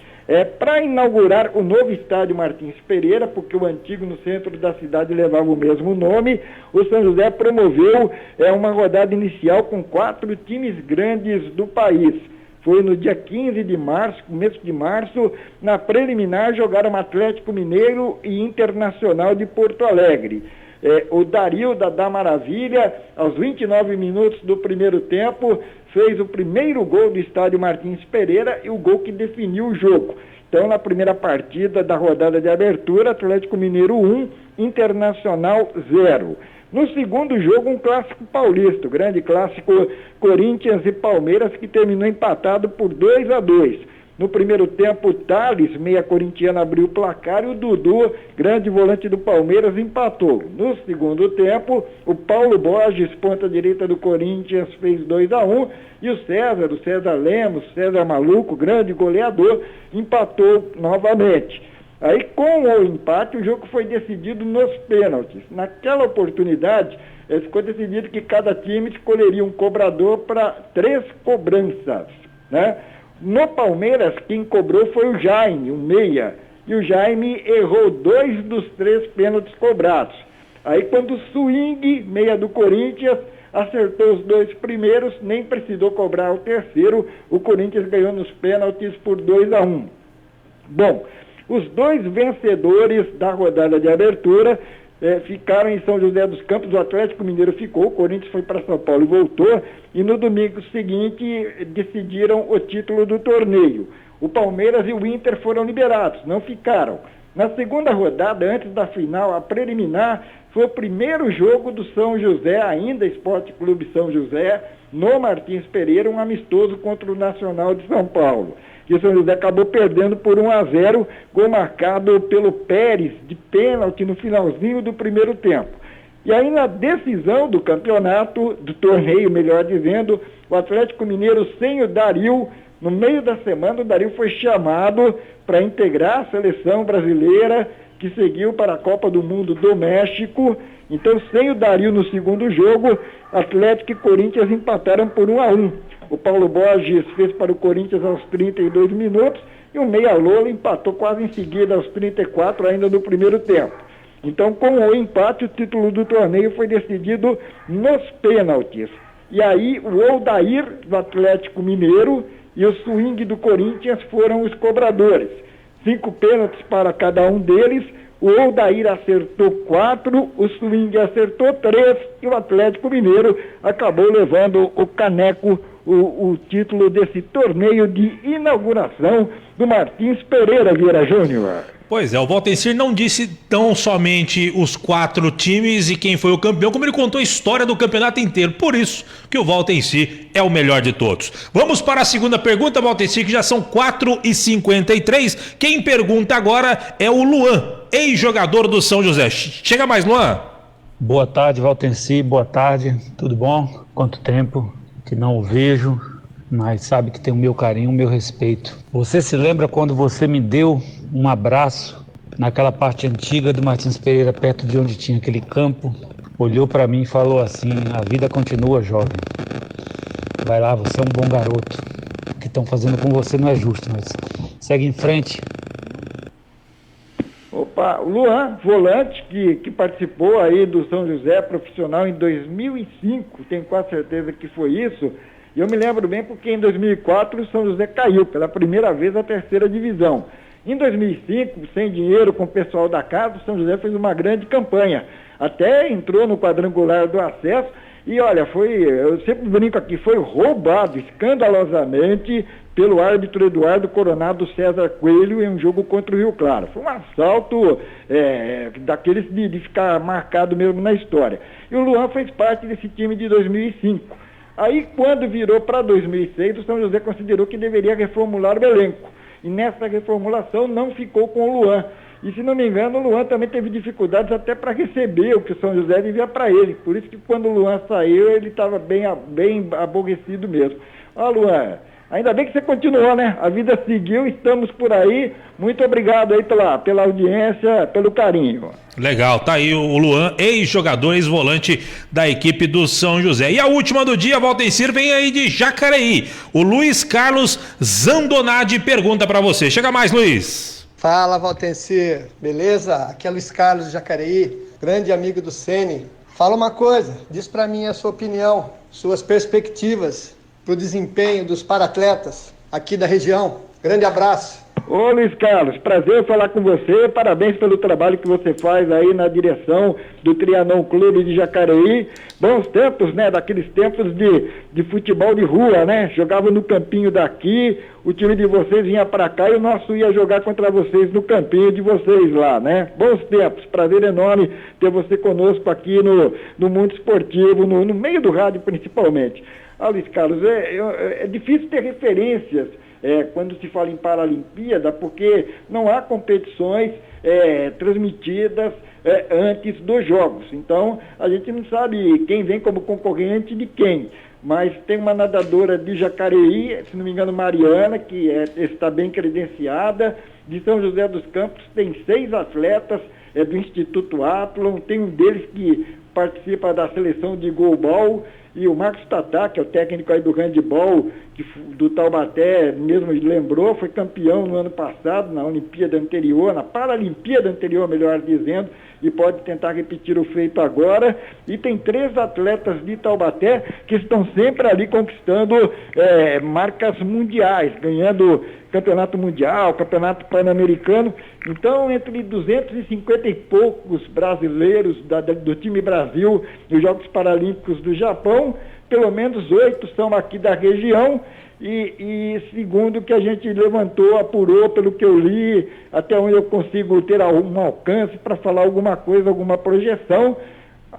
para inaugurar o novo estádio Martins Pereira, porque o antigo no centro da cidade levava o mesmo nome, o São José promoveu uma rodada inicial com 4 times grandes do país. Foi no dia 15 de março, começo de março, na preliminar jogaram Atlético Mineiro e Internacional de Porto Alegre. O Dario da Maravilha, aos 29 minutos do primeiro tempo, fez o primeiro gol do estádio Martins Pereira e o gol que definiu o jogo. Então, na primeira partida da rodada de abertura, Atlético Mineiro 1, Internacional 0. No segundo jogo, um clássico paulista, o grande clássico Corinthians e Palmeiras, que terminou empatado por 2-2. No primeiro tempo, o Thales, meia corintiana, abriu o placar e o Dudu, grande volante do Palmeiras, empatou. No segundo tempo, o Paulo Borges, ponta direita do Corinthians, fez 2-1 e o César Lemos, César Maluco, grande goleador, empatou novamente. Aí, com o empate, o jogo foi decidido nos pênaltis. Naquela oportunidade, ficou decidido que cada time escolheria um cobrador para 3 cobranças, né? No Palmeiras, quem cobrou foi o Jaime, o meia, e o Jaime errou 2 dos 3 pênaltis cobrados. Aí, quando o Swing, meia do Corinthians, acertou os 2 primeiros, nem precisou cobrar o terceiro, o Corinthians ganhou nos pênaltis por 2-1. Bom, os 2 vencedores da rodada de abertura ficaram em São José dos Campos. O Atlético Mineiro ficou, o Corinthians foi para São Paulo e voltou, e no domingo seguinte decidiram o título do torneio. O Palmeiras e o Inter foram liberados, não ficaram. Na segunda rodada, antes da final, a preliminar, foi o primeiro jogo do São José, ainda Esporte Clube São José, no Martins Pereira, um amistoso contra o Nacional de São Paulo. E o São José acabou perdendo por 1-0, gol marcado pelo Pérez, de pênalti no finalzinho do primeiro tempo. E aí, na decisão do campeonato, do torneio, melhor dizendo, o Atlético Mineiro sem o Dario, no meio da semana, o Dario foi chamado para integrar a seleção brasileira, que seguiu para a Copa do Mundo do México. Então, sem o Dario no segundo jogo, Atlético e Corinthians empataram por 1-1. O Paulo Borges fez para o Corinthians aos 32 minutos e o Meia Lola empatou quase em seguida aos 34, ainda no primeiro tempo. Então, com o empate, o título do torneio foi decidido nos pênaltis. E aí, o Odair, do Atlético Mineiro, e o Swing do Corinthians foram os cobradores. 5 pênaltis para cada um deles. O Odair acertou 4, o Swing acertou 3 e o Atlético Mineiro acabou levando o caneco, o título desse torneio de inauguração do Martins Pereira, Vieira Júnior. Pois é, o Valtencir não disse tão somente os 4 times e quem foi o campeão, como ele contou a história do campeonato inteiro. Por isso que o Valtencir é o melhor de todos. Vamos para a segunda pergunta, Valtencir, que já são 4h53. Quem pergunta agora é o Luan, ex-jogador do São José. Chega mais, Luan. Boa tarde, Valtencir. Boa tarde. Tudo bom? Quanto tempo que não o vejo, mas sabe que tem o meu carinho, o meu respeito. Você se lembra quando você me deu um abraço naquela parte antiga do Martins Pereira, perto de onde tinha aquele campo? Olhou para mim e falou assim: a vida continua, jovem. Vai lá, você é um bom garoto. O que estão fazendo com você não é justo, mas segue em frente. Opa, o Luan, volante, que participou aí do São José profissional em 2005, tenho quase certeza que foi isso. E eu me lembro bem porque em 2004 o São José caiu pela primeira vez à 3ª divisão. Em 2005, sem dinheiro, com o pessoal da casa, o São José fez uma grande campanha. Até entrou no quadrangular do acesso e, olha, eu sempre brinco aqui, foi roubado escandalosamente pelo árbitro Eduardo Coronado César Coelho em um jogo contra o Rio Claro. Foi um assalto daqueles de ficar marcado mesmo na história. E o Luan fez parte desse time de 2005. Aí, quando virou para 2006, o São José considerou que deveria reformular o elenco. e nessa reformulação não ficou com o Luan. E se não me engano, o Luan também teve dificuldades até para receber o que o São José devia para ele. Por isso que quando o Luan saiu, ele estava bem aborrecido mesmo. Ó, Luan, ainda bem que você continuou, né? A vida seguiu, estamos por aí. Muito obrigado aí pela audiência, pelo carinho. Legal, tá aí o Luan, ex-jogador, ex-volante da equipe do São José. E a última do dia, Valtencir, vem aí de Jacareí. O Luiz Carlos Zandonadi pergunta para você. Chega mais, Luiz. Fala, Valtencir, beleza? Aqui é Luiz Carlos de Jacareí, grande amigo do Ceni. Fala uma coisa, diz pra mim a sua opinião, suas perspectivas pro desempenho dos paratletas aqui da região. Grande abraço. Ô Luiz Carlos, prazer falar com você, parabéns pelo trabalho que você faz aí na direção do Trianon Clube de Jacareí. Bons tempos, né, daqueles tempos de futebol de rua, né, jogava no campinho daqui, o time de vocês vinha pra cá e o nosso ia jogar contra vocês no campinho de vocês lá, né. Bons tempos, prazer enorme ter você conosco aqui no mundo esportivo, no meio do rádio principalmente. Ah, Luiz Carlos, é difícil ter referências quando se fala em Paralimpíada, porque não há competições transmitidas antes dos Jogos. Então, a gente não sabe quem vem como concorrente de quem. Mas tem uma nadadora de Jacareí, se não me engano, Mariana, que está bem credenciada. De São José dos Campos tem 6 atletas do Instituto Athlon, tem um deles que participa da seleção de goalball, e o Marcos Tatá, que é o técnico aí do handball, do Taubaté, mesmo lembrou, foi campeão no ano passado, na Olimpíada anterior, na Paralimpíada anterior, melhor dizendo, e pode tentar repetir o feito agora. E tem 3 atletas de Taubaté que estão sempre ali conquistando marcas mundiais, ganhando campeonato mundial, campeonato pan-americano. Então, entre 250 e poucos brasileiros do time Brasil nos Jogos Paralímpicos do Japão, pelo menos 8 são aqui da região. E segundo o que a gente levantou, apurou, pelo que eu li, até onde eu consigo ter algum alcance para falar alguma coisa, alguma projeção,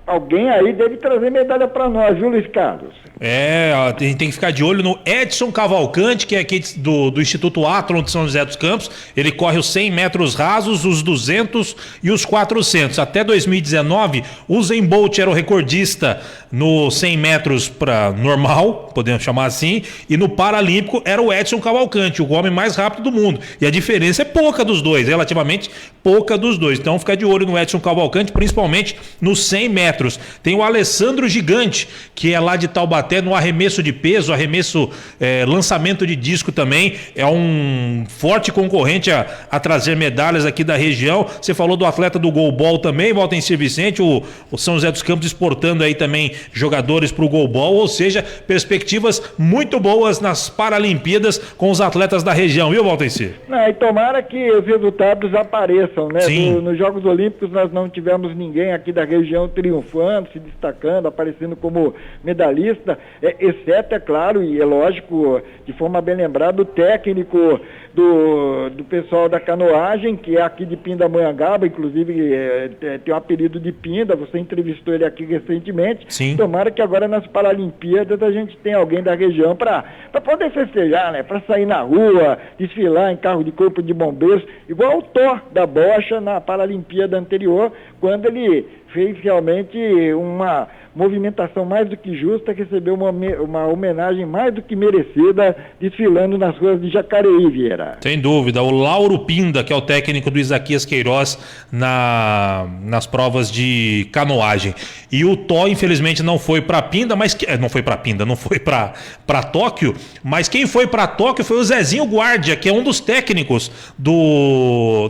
alguém aí deve trazer medalha para nós, viu, Luiz Carlos? A gente tem que ficar de olho no Edson Cavalcante, que é aqui do Instituto Athlon de São José dos Campos. Ele corre os 100 metros rasos, os 200 e os 400. Até 2019, o Usain Bolt era o recordista no 100 metros para normal, podemos chamar assim, e no Paralímpico era o Edson Cavalcante, o homem mais rápido do mundo. E a diferença é pouca dos dois, relativamente pouca dos dois. Então fica de olho no Edson Cavalcante, principalmente nos 100 metros. Tem o Alessandro Gigante, que é lá de Taubaté, no arremesso de peso, lançamento de disco também, é um forte concorrente a trazer medalhas aqui da região. Você falou do atleta do goalball também, Valtencir Vicente, o São José dos Campos exportando aí também jogadores para o goalball, ou seja, perspectivas muito boas nas Paralimpíadas com os atletas da região, viu, Valtencir? E tomara que os resultados apareçam, né? Sim. Nos Jogos Olímpicos nós não tivemos ninguém aqui da região triunfando, se destacando, aparecendo como medalhista, exceto, é claro, e é lógico, de forma bem lembrada, o técnico do pessoal da canoagem, que é aqui de Pindamonhangaba, inclusive tem um apelido de Pinda, você entrevistou ele aqui recentemente. Sim. Tomara que agora nas Paralimpíadas a gente tenha alguém da região para poder festejar, né? Para sair na rua, desfilar em carro de corpo de bombeiros, igual o Thor da Bocha na Paralimpíada anterior, quando ele fez realmente uma movimentação mais do que justa, recebeu uma homenagem mais do que merecida, desfilando nas ruas de Jacareí, Vieira. Sem dúvida, o Lauro Pinda, que é o técnico do Isaquias Queiroz nas provas de canoagem. E o Tó, infelizmente, não foi para Pinda, mas não foi para Tóquio, mas quem foi para Tóquio foi o Zezinho Guardia, que é um dos técnicos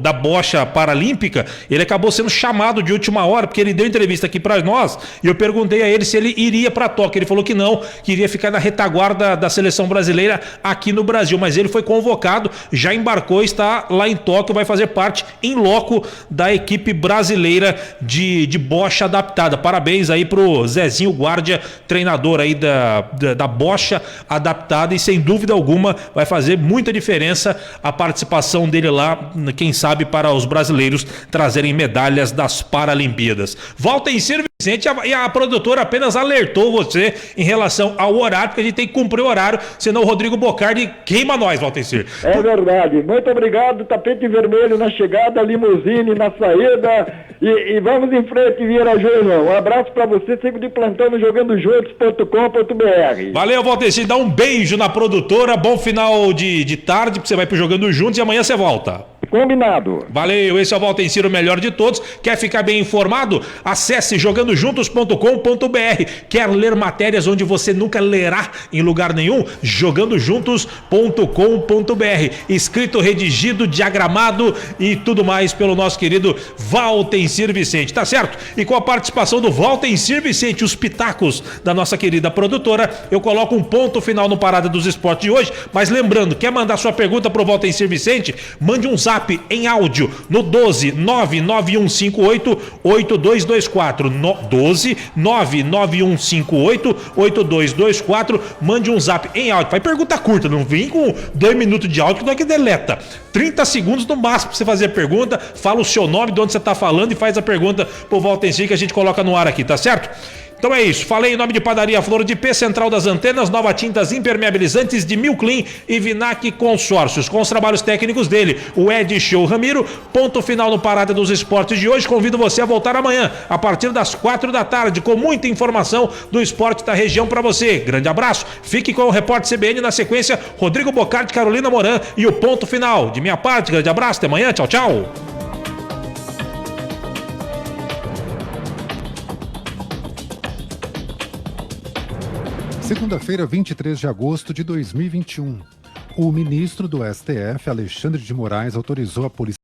da bocha paralímpica. Ele acabou sendo chamado de última hora, porque ele deu entrevista aqui para nós, e eu perguntei a ele se ele iria para Tóquio. Ele falou que não, que iria ficar na retaguarda da seleção brasileira aqui no Brasil, mas ele foi convocado, já embarcou, está lá em Tóquio, vai fazer parte em loco da equipe brasileira de bocha adaptada. Parabéns aí pro Zezinho Guardia, treinador aí da bocha adaptada, e sem dúvida alguma vai fazer muita diferença a participação dele lá, quem sabe para os brasileiros trazerem medalhas das Paralimpíadas. Volta em Valtencir Vicente, e a produtora apenas alertou você em relação ao horário, porque a gente tem que cumprir o horário, senão o Rodrigo Bocardi queima nós, Valtencir. É verdade. Muito obrigado. Tapete vermelho na chegada, limusine na saída e vamos em frente, Vieira Júnior. Um abraço pra você, sigo de plantão no jogandojuntos.com.br. Valeu, Valtencir. Dá um beijo na produtora, bom final de tarde, porque você vai pro Jogando Juntos e amanhã você volta. Combinado. Valeu, esse é o Valtencir, o melhor de todos. Quer ficar bem informado? Acesse jogandojuntos.com.br. Quer ler matérias onde você nunca lerá em lugar nenhum? jogandojuntos.com.br. Escrito, redigido, diagramado e tudo mais pelo nosso querido Valtencir Vicente, tá certo? E com a participação do Valtencir Vicente, os pitacos da nossa querida produtora, eu coloco um ponto final no Parada dos Esportes de hoje, mas lembrando, quer mandar sua pergunta pro Valtencir Vicente? Mande um zap em áudio no 12 99158 8224 12 99158 8224. Mande um zap em áudio. Vai pergunta curta, não vem com 2 minutos de áudio que não é que deleta. 30 segundos no máximo pra você fazer a pergunta. Fala o seu nome, de onde você tá falando e faz a pergunta pro Valtencir que a gente coloca no ar aqui, tá certo? Então é isso, falei em nome de Padaria Flor de P, Central das Antenas, Nova Tintas Impermeabilizantes de Milclean e Vinac Consórcios, com os trabalhos técnicos dele, o Ed Show Ramiro. Ponto final no Parada dos Esportes de hoje. Convido você a voltar amanhã, a partir das 4 da tarde, com muita informação do esporte da região para você. Grande abraço, fique com o Repórter CBN, na sequência, Rodrigo Bocardi, Carolina Moran e o ponto final. De minha parte, grande abraço, até amanhã, tchau, tchau. Segunda-feira, 23 de agosto de 2021. O ministro do STF, Alexandre de Moraes, autorizou a Polícia